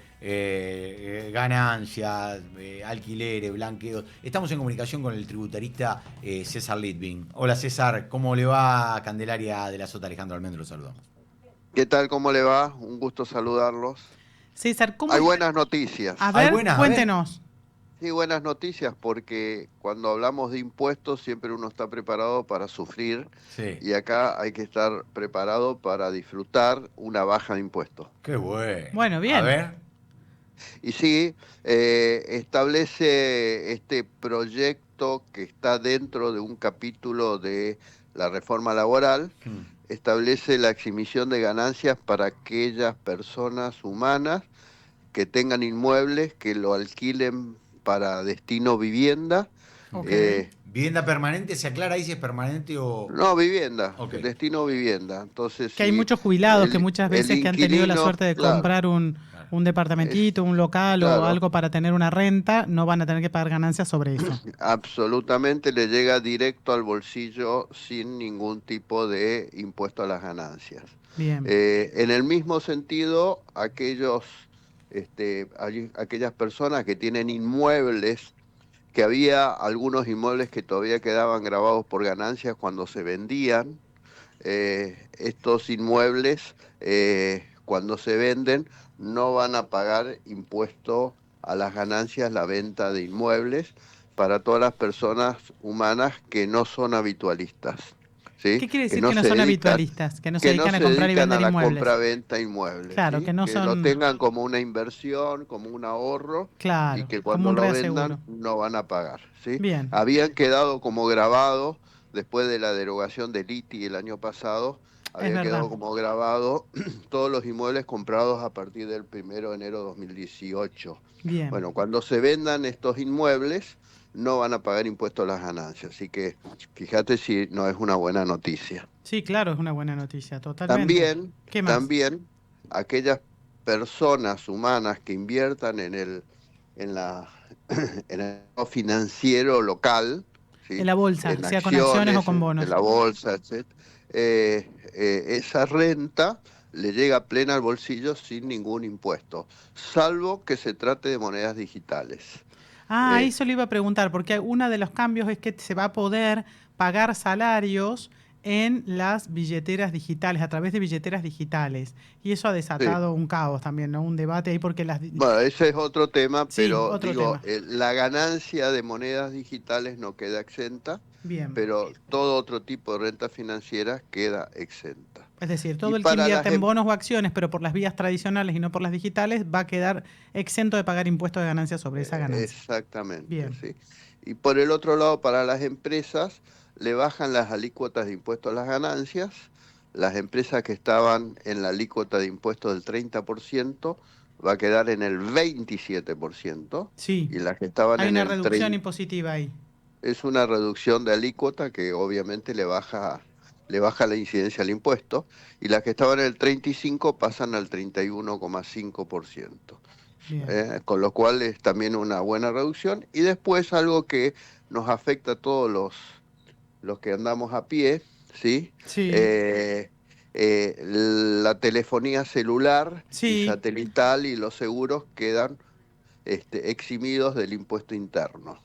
Speaker 7: ganancias, alquileres, blanqueos. Estamos en comunicación con el tributarista César Litvin. Hola César, ¿cómo le va? Candelaria de la Sota, Alejandro Almendro, lo saludamos.
Speaker 12: ¿Qué tal? ¿Cómo le va? Un gusto saludarlos.
Speaker 8: César, ¿cómo?
Speaker 12: Hay buenas noticias.
Speaker 8: A ver, cuéntenos.
Speaker 12: Sí, buenas noticias, porque cuando hablamos de impuestos siempre uno está preparado para sufrir, sí, y acá hay que estar preparado para disfrutar una baja de impuestos.
Speaker 7: ¡Qué bueno!
Speaker 8: Bueno, bien.
Speaker 12: A ver. Y sí, establece este proyecto que está dentro de un capítulo de la reforma laboral, establece la exhibición de ganancias para aquellas personas humanas que tengan inmuebles que lo alquilen para destino vivienda.
Speaker 7: ¿Vivienda permanente? ¿Se aclara ahí si es permanente o...?
Speaker 12: No, vivienda, destino vivienda. Entonces,
Speaker 8: que hay muchos jubilados que muchas veces que han tenido la suerte de comprar un departamentito, un local o algo para tener una renta, no van a tener que pagar ganancias sobre eso.
Speaker 12: Absolutamente, le llega directo al bolsillo sin ningún tipo de impuesto a las ganancias.
Speaker 8: Bien.
Speaker 12: En el mismo sentido, aquellas personas que tienen inmuebles, que había algunos inmuebles que todavía quedaban grabados por ganancias cuando se vendían, estos inmuebles cuando se venden no van a pagar impuesto a las ganancias, la venta de inmuebles, para todas las personas humanas que no son habitualistas. ¿Sí?
Speaker 8: ¿Qué quiere decir que no son habitualistas? Que no se dedican a comprar y vender inmuebles.
Speaker 12: A la compra-venta inmuebles.
Speaker 8: Claro,
Speaker 12: ¿sí?
Speaker 8: que no son...
Speaker 12: lo tengan como una inversión, como un ahorro,
Speaker 8: claro,
Speaker 12: y que cuando lo vendan no van a pagar. ¿sí?
Speaker 8: Bien.
Speaker 12: Habían quedado como grabados, después de la derogación del ITI el año pasado, había quedado como grabado todos los inmuebles comprados a partir del 1 de enero de 2018.
Speaker 8: Bien.
Speaker 12: Bueno, cuando se vendan estos inmuebles, no van a pagar impuestos a las ganancias. Así que fíjate si no es una buena noticia.
Speaker 8: Sí, claro, es una buena noticia, totalmente.
Speaker 12: También aquellas personas humanas que inviertan en el financiero local, ¿sí?
Speaker 8: En la bolsa,
Speaker 12: en
Speaker 8: sea con acciones o con bonos.
Speaker 12: En la bolsa, etc. Esa renta le llega plena al bolsillo sin ningún impuesto, salvo que se trate de monedas digitales.
Speaker 8: Eso le iba a preguntar, porque uno de los cambios es que se va a poder pagar salarios en las billeteras digitales, a través de billeteras digitales. Y eso ha desatado un caos también, ¿no? Un debate ahí porque las...
Speaker 12: Bueno, ese es otro tema, pero
Speaker 8: tema.
Speaker 12: La ganancia de monedas digitales no queda exenta,
Speaker 8: bien,
Speaker 12: pero todo otro tipo de rentas financieras queda exenta.
Speaker 8: Es decir, todo el que invierte en bonos o acciones, pero por las vías tradicionales y no por las digitales, va a quedar exento de pagar impuestos de ganancia sobre esa ganancia.
Speaker 12: Exactamente.
Speaker 8: Bien.
Speaker 12: Sí. Y por el otro lado, para las empresas, le bajan las alícuotas de impuestos a las ganancias. Las empresas que estaban en la alícuota de impuestos del 30% va a quedar en el 27%.
Speaker 8: Sí.
Speaker 12: Y las que estaban
Speaker 8: hay
Speaker 12: en
Speaker 8: una
Speaker 12: el
Speaker 8: reducción impositiva ahí.
Speaker 12: Es una reducción de alícuota que obviamente le baja la incidencia al impuesto, y las que estaban en el 35 pasan al 31,5%. Con lo cual es también una buena reducción. Y después algo que nos afecta a todos los que andamos a pie, ¿sí?
Speaker 8: Sí.
Speaker 12: La telefonía celular
Speaker 8: sí.
Speaker 12: y satelital y los seguros quedan eximidos del impuesto interno.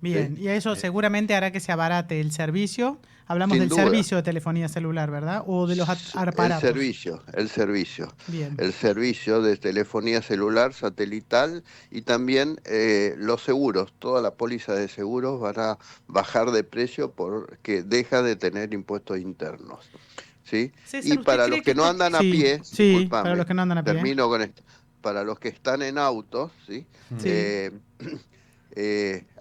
Speaker 8: Bien,
Speaker 12: ¿sí?
Speaker 8: Y eso seguramente hará que se abarate el servicio. Hablamos del servicio de telefonía celular, ¿verdad? O de los aparatos.
Speaker 12: El servicio.
Speaker 8: Bien.
Speaker 12: El servicio de telefonía celular, satelital, y también los seguros. Toda la póliza de seguros van a bajar de precio porque deja de tener impuestos internos. ¿Sí?
Speaker 8: César,
Speaker 12: y para los que no andan a pie,
Speaker 8: para los que no andan a pie.
Speaker 12: Termino con esto. Para los que están en autos, ¿sí?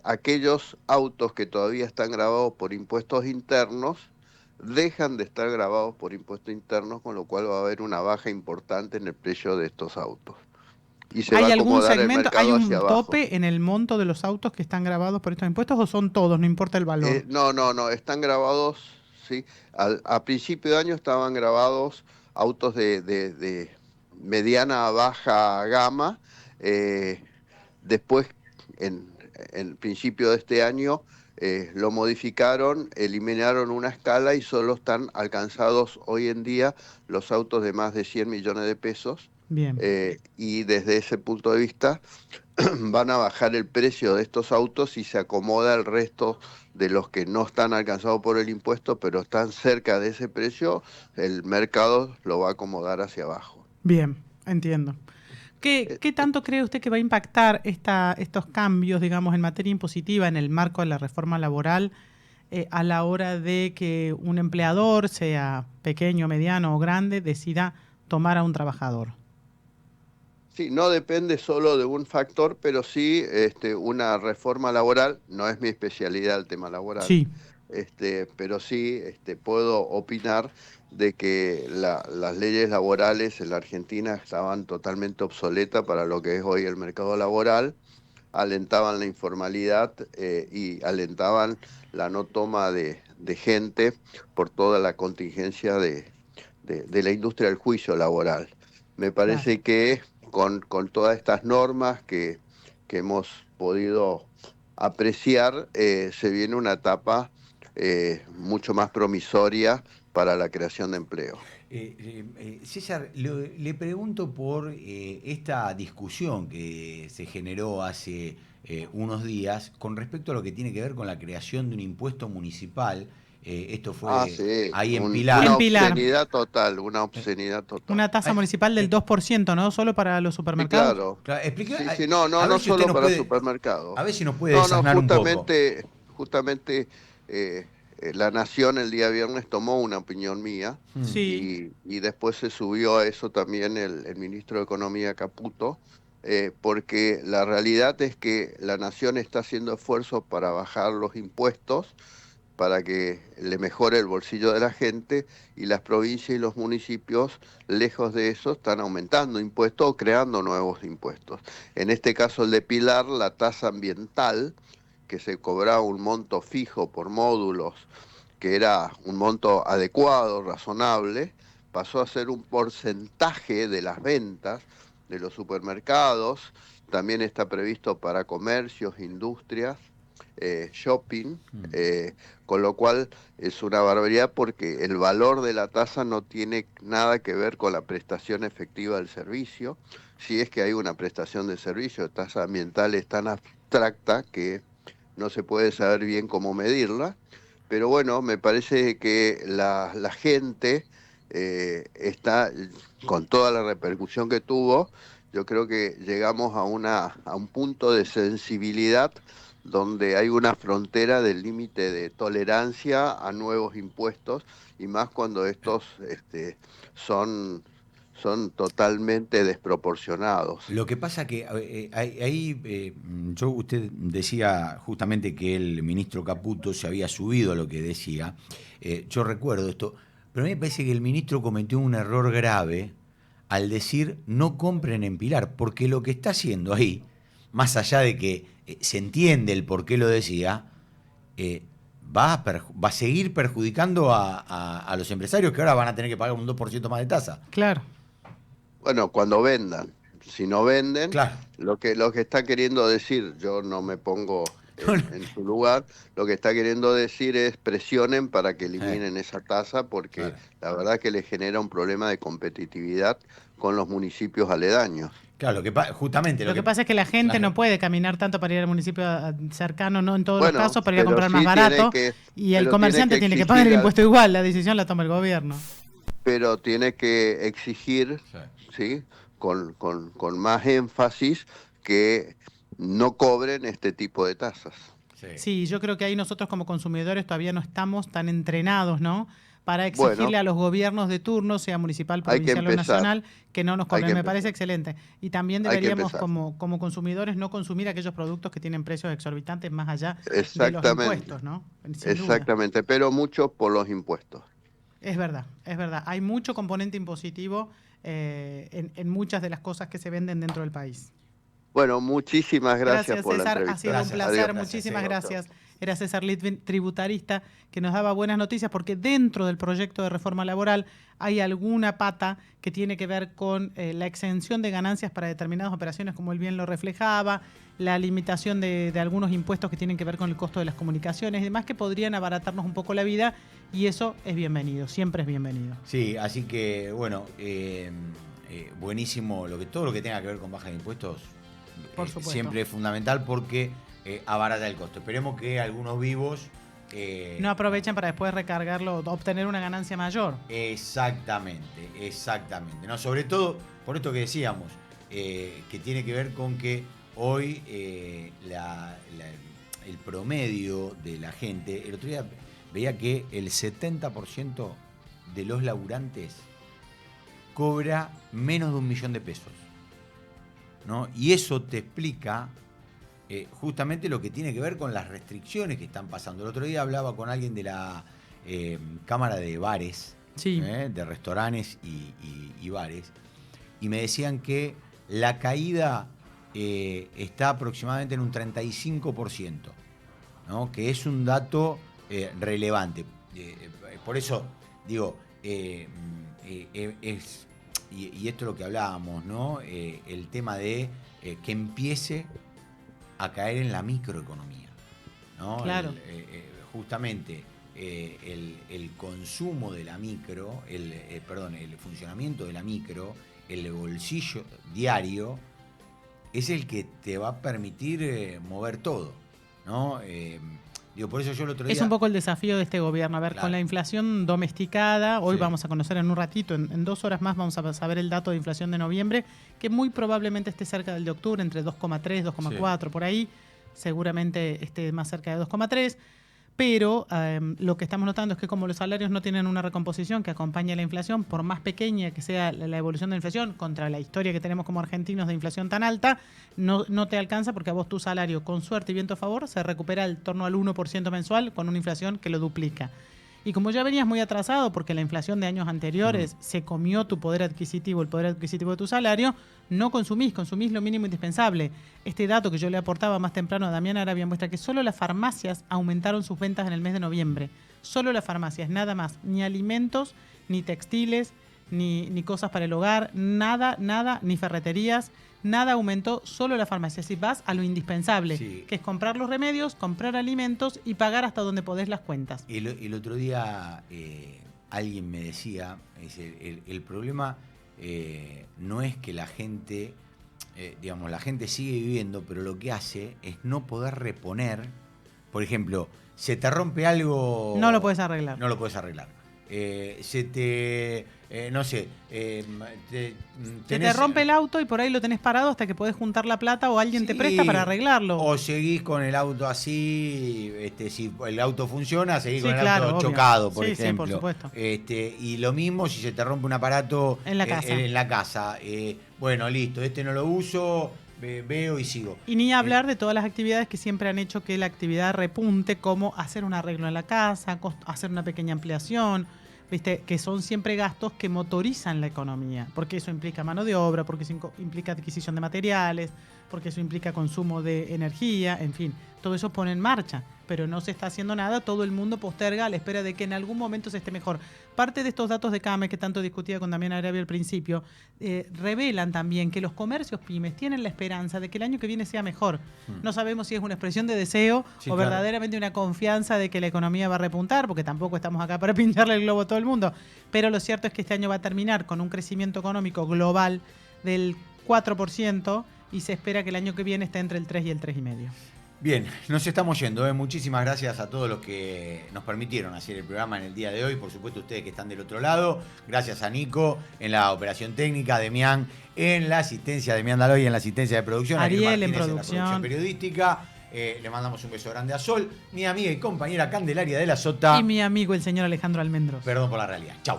Speaker 12: Aquellos autos que todavía están grabados por impuestos internos dejan de estar grabados por impuestos internos, con lo cual va a haber una baja importante en el precio de estos autos. Y se
Speaker 8: ¿Hay
Speaker 12: va a
Speaker 8: algún
Speaker 12: acomodar
Speaker 8: segmento,
Speaker 12: el mercado
Speaker 8: hay un
Speaker 12: hacia abajo.
Speaker 8: tope en el monto de los autos que están grabados por estos impuestos, o son todos, no importa el valor?
Speaker 12: No, están grabados, ¿sí? A principio de año estaban grabados autos de mediana a baja gama. Después, en el principio de este año, lo modificaron, eliminaron una escala y solo están alcanzados hoy en día los autos de más de 100 millones de pesos.
Speaker 8: Bien.
Speaker 12: Y desde ese punto de vista van a bajar el precio de estos autos y se acomoda el resto de los que no están alcanzados por el impuesto, pero están cerca de ese precio, el mercado lo va a acomodar hacia abajo.
Speaker 8: Bien, entiendo. ¿Qué tanto cree usted que va a impactar estos cambios, digamos, en materia impositiva en el marco de la reforma laboral a la hora de que un empleador, sea pequeño, mediano o grande, decida tomar a un trabajador?
Speaker 12: Sí, no depende solo de un factor, pero sí una reforma laboral, no es mi especialidad el tema laboral,
Speaker 8: sí.
Speaker 12: pero sí puedo opinar de que las leyes laborales en la Argentina estaban totalmente obsoletas para lo que es hoy el mercado laboral, alentaban la informalidad y alentaban la no toma de gente por toda la contingencia de la industria del juicio laboral. Me parece que con todas estas normas que hemos podido apreciar, se viene una etapa mucho más promisoria para la creación de empleo.
Speaker 7: César, le pregunto por esta discusión que se generó hace unos días con respecto a lo que tiene que ver con la creación de un impuesto municipal. Esto fue ahí en Pilar.
Speaker 12: Una obscenidad total, una obscenidad total.
Speaker 8: Una tasa municipal del 2%, ¿no? Solo para los supermercados.
Speaker 12: Claro.
Speaker 7: Explique,
Speaker 12: Sí, no
Speaker 7: si
Speaker 12: solo para supermercados.
Speaker 7: A ver si nos puede desasnar un poco.
Speaker 12: Justamente la Nación el día viernes tomó una opinión mía y después se subió a eso también el ministro de Economía Caputo, porque la realidad es que la Nación está haciendo esfuerzos para bajar los impuestos, para que le mejore el bolsillo de la gente, y las provincias y los municipios, lejos de eso, están aumentando impuestos o creando nuevos impuestos. En este caso el de Pilar, la tasa ambiental, que se cobraba un monto fijo por módulos, que era un monto adecuado, razonable, pasó a ser un porcentaje de las ventas de los supermercados. También está previsto para comercios, industrias, shopping, con lo cual es una barbaridad, porque el valor de la tasa no tiene nada que ver con la prestación efectiva del servicio. Si es que hay una prestación de servicio, tasa ambiental es tan abstracta que no se puede saber bien cómo medirla, pero bueno, me parece que la gente está, con toda la repercusión que tuvo, yo creo que llegamos a un punto de sensibilidad donde hay una frontera del límite de tolerancia a nuevos impuestos, y más cuando estos son totalmente desproporcionados.
Speaker 7: Lo que pasa que ahí usted decía justamente que el ministro Caputo se había subido a lo que decía. Yo recuerdo esto, pero a mí me parece que el ministro cometió un error grave al decir no compren en Pilar, porque lo que está haciendo ahí, más allá de que se entiende el por qué lo decía, va a seguir perjudicando a los empresarios, que ahora van a tener que pagar un 2% más de tasa.
Speaker 8: Claro.
Speaker 12: Bueno, cuando vendan. Si no venden,
Speaker 7: claro,
Speaker 12: lo que está queriendo decir, yo no me pongo en su lugar, lo que está queriendo decir es presionen para que eliminen esa tasa, porque la verdad que le genera un problema de competitividad con los municipios aledaños.
Speaker 7: Claro, justamente
Speaker 8: lo que pasa es que la gente no puede caminar tanto para ir al municipio cercano, no en todos los casos, para ir a comprar más barato, y el comerciante tiene que pagar el impuesto igual, la decisión la toma el gobierno.
Speaker 12: Pero tiene que exigir, ¿sí? Con más énfasis, que no cobren este tipo de tasas.
Speaker 8: Sí, yo creo que ahí nosotros como consumidores todavía no estamos tan entrenados, ¿no?, para exigirle a los gobiernos de turno, sea municipal, provincial o nacional, que no nos cobren. Me parece excelente. Y también deberíamos, como consumidores, no consumir aquellos productos que tienen precios exorbitantes más allá de los impuestos, ¿no?
Speaker 12: Exactamente, pero mucho por los impuestos.
Speaker 8: Es verdad, es verdad. Hay mucho componente impositivo en muchas de las cosas que se venden dentro del país.
Speaker 12: Bueno, muchísimas gracias por
Speaker 8: César,
Speaker 12: la entrevista.
Speaker 8: ha sido un placer, muchísimas gracias. Era César Litvin, tributarista, que nos daba buenas noticias, porque dentro del proyecto de reforma laboral hay alguna pata que tiene que ver con la exención de ganancias para determinadas operaciones, como él bien lo reflejaba, la limitación de algunos impuestos que tienen que ver con el costo de las comunicaciones y demás, que podrían abaratarnos un poco la vida, y eso es bienvenido, siempre es bienvenido.
Speaker 7: Sí, así que, bueno, buenísimo todo lo que tenga que ver con baja de impuestos.
Speaker 8: Por supuesto.
Speaker 7: Siempre es fundamental, porque abarata el costo. Esperemos que algunos vivos
Speaker 8: no aprovechen para después recargarlo, obtener una ganancia mayor.
Speaker 7: Exactamente. No, sobre todo por esto que decíamos, que tiene que ver con que hoy el promedio de la gente, el otro día veía que el 70% de los laburantes cobra menos de $1 millón, ¿no? Y eso te explica justamente lo que tiene que ver con las restricciones que están pasando. El otro día hablaba con alguien de la Cámara de Bares, de restaurantes y bares, y me decían que la caída está aproximadamente en un 35%, ¿no? Que es un dato relevante. Por eso digo, y esto es lo que hablábamos, ¿no? El tema de que empiece a caer en la microeconomía, ¿no?
Speaker 8: Claro.
Speaker 7: Justamente el consumo de la micro, el funcionamiento de la micro, el bolsillo diario, es el que te va a permitir mover todo, ¿no? Por eso yo el otro día...
Speaker 8: Es un poco el desafío de este gobierno. A ver, con la inflación domesticada, hoy vamos a conocer en un ratito, en 2 horas más vamos a saber el dato de inflación de noviembre, que muy probablemente esté cerca del de octubre, entre 2,3, 2,4, por ahí. Seguramente esté más cerca de 2,3. Pero lo que estamos notando es que como los salarios no tienen una recomposición que acompañe la inflación, por más pequeña que sea la evolución de la inflación, contra la historia que tenemos como argentinos de inflación tan alta, no te alcanza porque a vos tu salario, con suerte y viento a favor, se recupera en torno al 1% mensual con una inflación que lo duplica. Y como ya venías muy atrasado porque la inflación de años anteriores se comió tu poder adquisitivo, el poder adquisitivo de tu salario, no consumís lo mínimo indispensable. Este dato que yo le aportaba más temprano a Damián Arabia muestra que solo las farmacias aumentaron sus ventas en el mes de noviembre. Solo las farmacias, nada más. Ni alimentos, ni textiles, ni cosas para el hogar, nada, ni ferreterías. Nada aumentó, solo la farmacia. Si vas a lo indispensable, que es comprar los remedios, comprar alimentos y pagar hasta donde podés las cuentas.
Speaker 7: El otro día alguien me decía, el problema no es que la gente, la gente sigue viviendo, pero lo que hace es no poder reponer. Por ejemplo, se te rompe algo...
Speaker 8: No lo puedes arreglar.
Speaker 7: No lo puedes arreglar. Se te... no sé...
Speaker 8: se te rompe el auto y por ahí lo tenés parado hasta que podés juntar la plata o alguien te presta para arreglarlo.
Speaker 7: O seguís con el auto así, si el auto funciona, seguís con el auto
Speaker 8: obvio.
Speaker 7: Chocado, por ejemplo.
Speaker 8: Sí, por supuesto.
Speaker 7: Y lo mismo si se te rompe un aparato
Speaker 8: en la casa.
Speaker 7: En la casa. Bueno, listo, no lo uso... veo y sigo.
Speaker 8: Y ni hablar de todas las actividades que siempre han hecho que la actividad repunte, como hacer un arreglo en la casa, hacer una pequeña ampliación, ¿viste? Que son siempre gastos que motorizan la economía, porque eso implica mano de obra, porque eso implica adquisición de materiales, porque eso implica consumo de energía, en fin, todo eso pone en marcha, pero no se está haciendo nada, todo el mundo posterga a la espera de que en algún momento se esté mejor. Parte de estos datos de CAME que tanto discutía con Damián Arabia al principio, revelan también que los comercios pymes tienen la esperanza de que el año que viene sea mejor. No sabemos si es una expresión de deseo o verdaderamente una confianza de que la economía va a repuntar, porque tampoco estamos acá para pincharle el globo a todo el mundo, pero lo cierto es que este año va a terminar con un crecimiento económico global del 4% y se espera que el año que viene esté entre el 3 y el 3,5%.
Speaker 7: Bien, nos estamos yendo. Muchísimas gracias a todos los que nos permitieron hacer el programa en el día de hoy. Por supuesto, ustedes que están del otro lado. Gracias a Nico en la operación técnica, Demián en la asistencia, Demián Daloy en la asistencia de producción,
Speaker 8: Ariel en
Speaker 7: la
Speaker 8: producción
Speaker 7: periodística. Le mandamos un beso grande a Sol, mi amiga y compañera Candelaria de la Sota.
Speaker 8: Y mi amigo el señor Alejandro Almendros.
Speaker 7: Perdón por la realidad. Chau.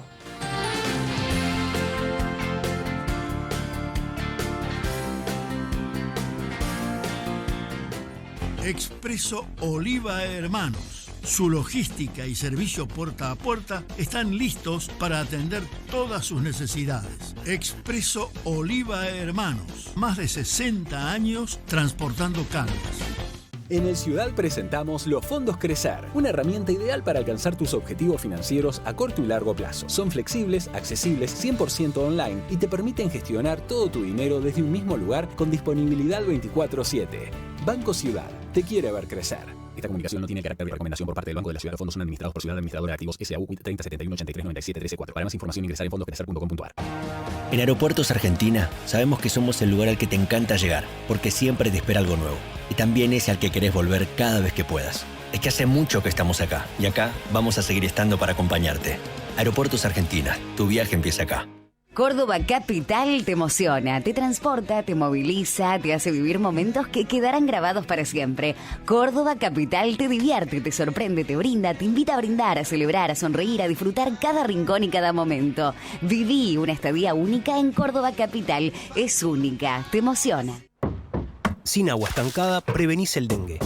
Speaker 2: Expreso Oliva Hermanos. Su logística y servicio puerta a puerta están listos para atender todas sus necesidades. Expreso Oliva Hermanos. Más de 60 años transportando cargas.
Speaker 3: En el Ciudad presentamos los fondos Crecer, una herramienta ideal para alcanzar tus objetivos financieros a corto y largo plazo. Son flexibles, accesibles, 100% online y te permiten gestionar todo tu dinero desde un mismo lugar con disponibilidad 24/7. Banco Ciudad, te quiere ver crecer. Esta comunicación no tiene carácter de recomendación por parte del Banco de la Ciudad. Los fondos son administrados por Ciudad Administradora de Activos S.A.U. 30 71 83 97 134. Para más información ingresar en fondoscrecer.com.ar.
Speaker 4: En Aeropuertos Argentina sabemos que somos el lugar al que te encanta llegar, porque siempre te espera algo nuevo. Y también es al que querés volver cada vez que puedas. Es que hace mucho que estamos acá, y acá vamos a seguir estando para acompañarte. Aeropuertos Argentina, tu viaje empieza acá.
Speaker 5: Córdoba Capital te emociona, te transporta, te moviliza, te hace vivir momentos que quedarán grabados para siempre. Córdoba Capital te divierte, te sorprende, te brinda, te invita a brindar, a celebrar, a sonreír, a disfrutar cada rincón y cada momento. Viví una estadía única en Córdoba Capital. Es única, te emociona.
Speaker 6: Sin agua estancada, prevenís el dengue.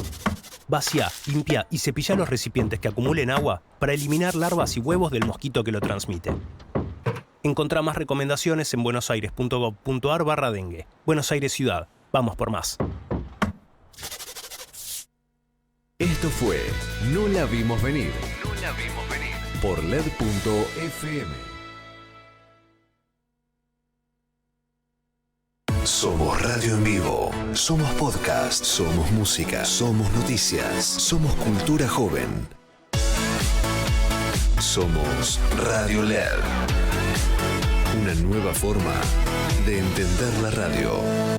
Speaker 6: Vacía, limpia y cepillá los recipientes que acumulen agua para eliminar larvas y huevos del mosquito que lo transmite. Encontrá más recomendaciones en buenosaires.gov.ar/dengue. Buenos Aires Ciudad. Vamos por más.
Speaker 1: Esto fue No la vimos venir. No la vimos venir. Por LED.fm. Somos radio en vivo, somos podcast, somos música, somos noticias, somos cultura joven. Somos Radio LED. Una nueva forma de entender la radio.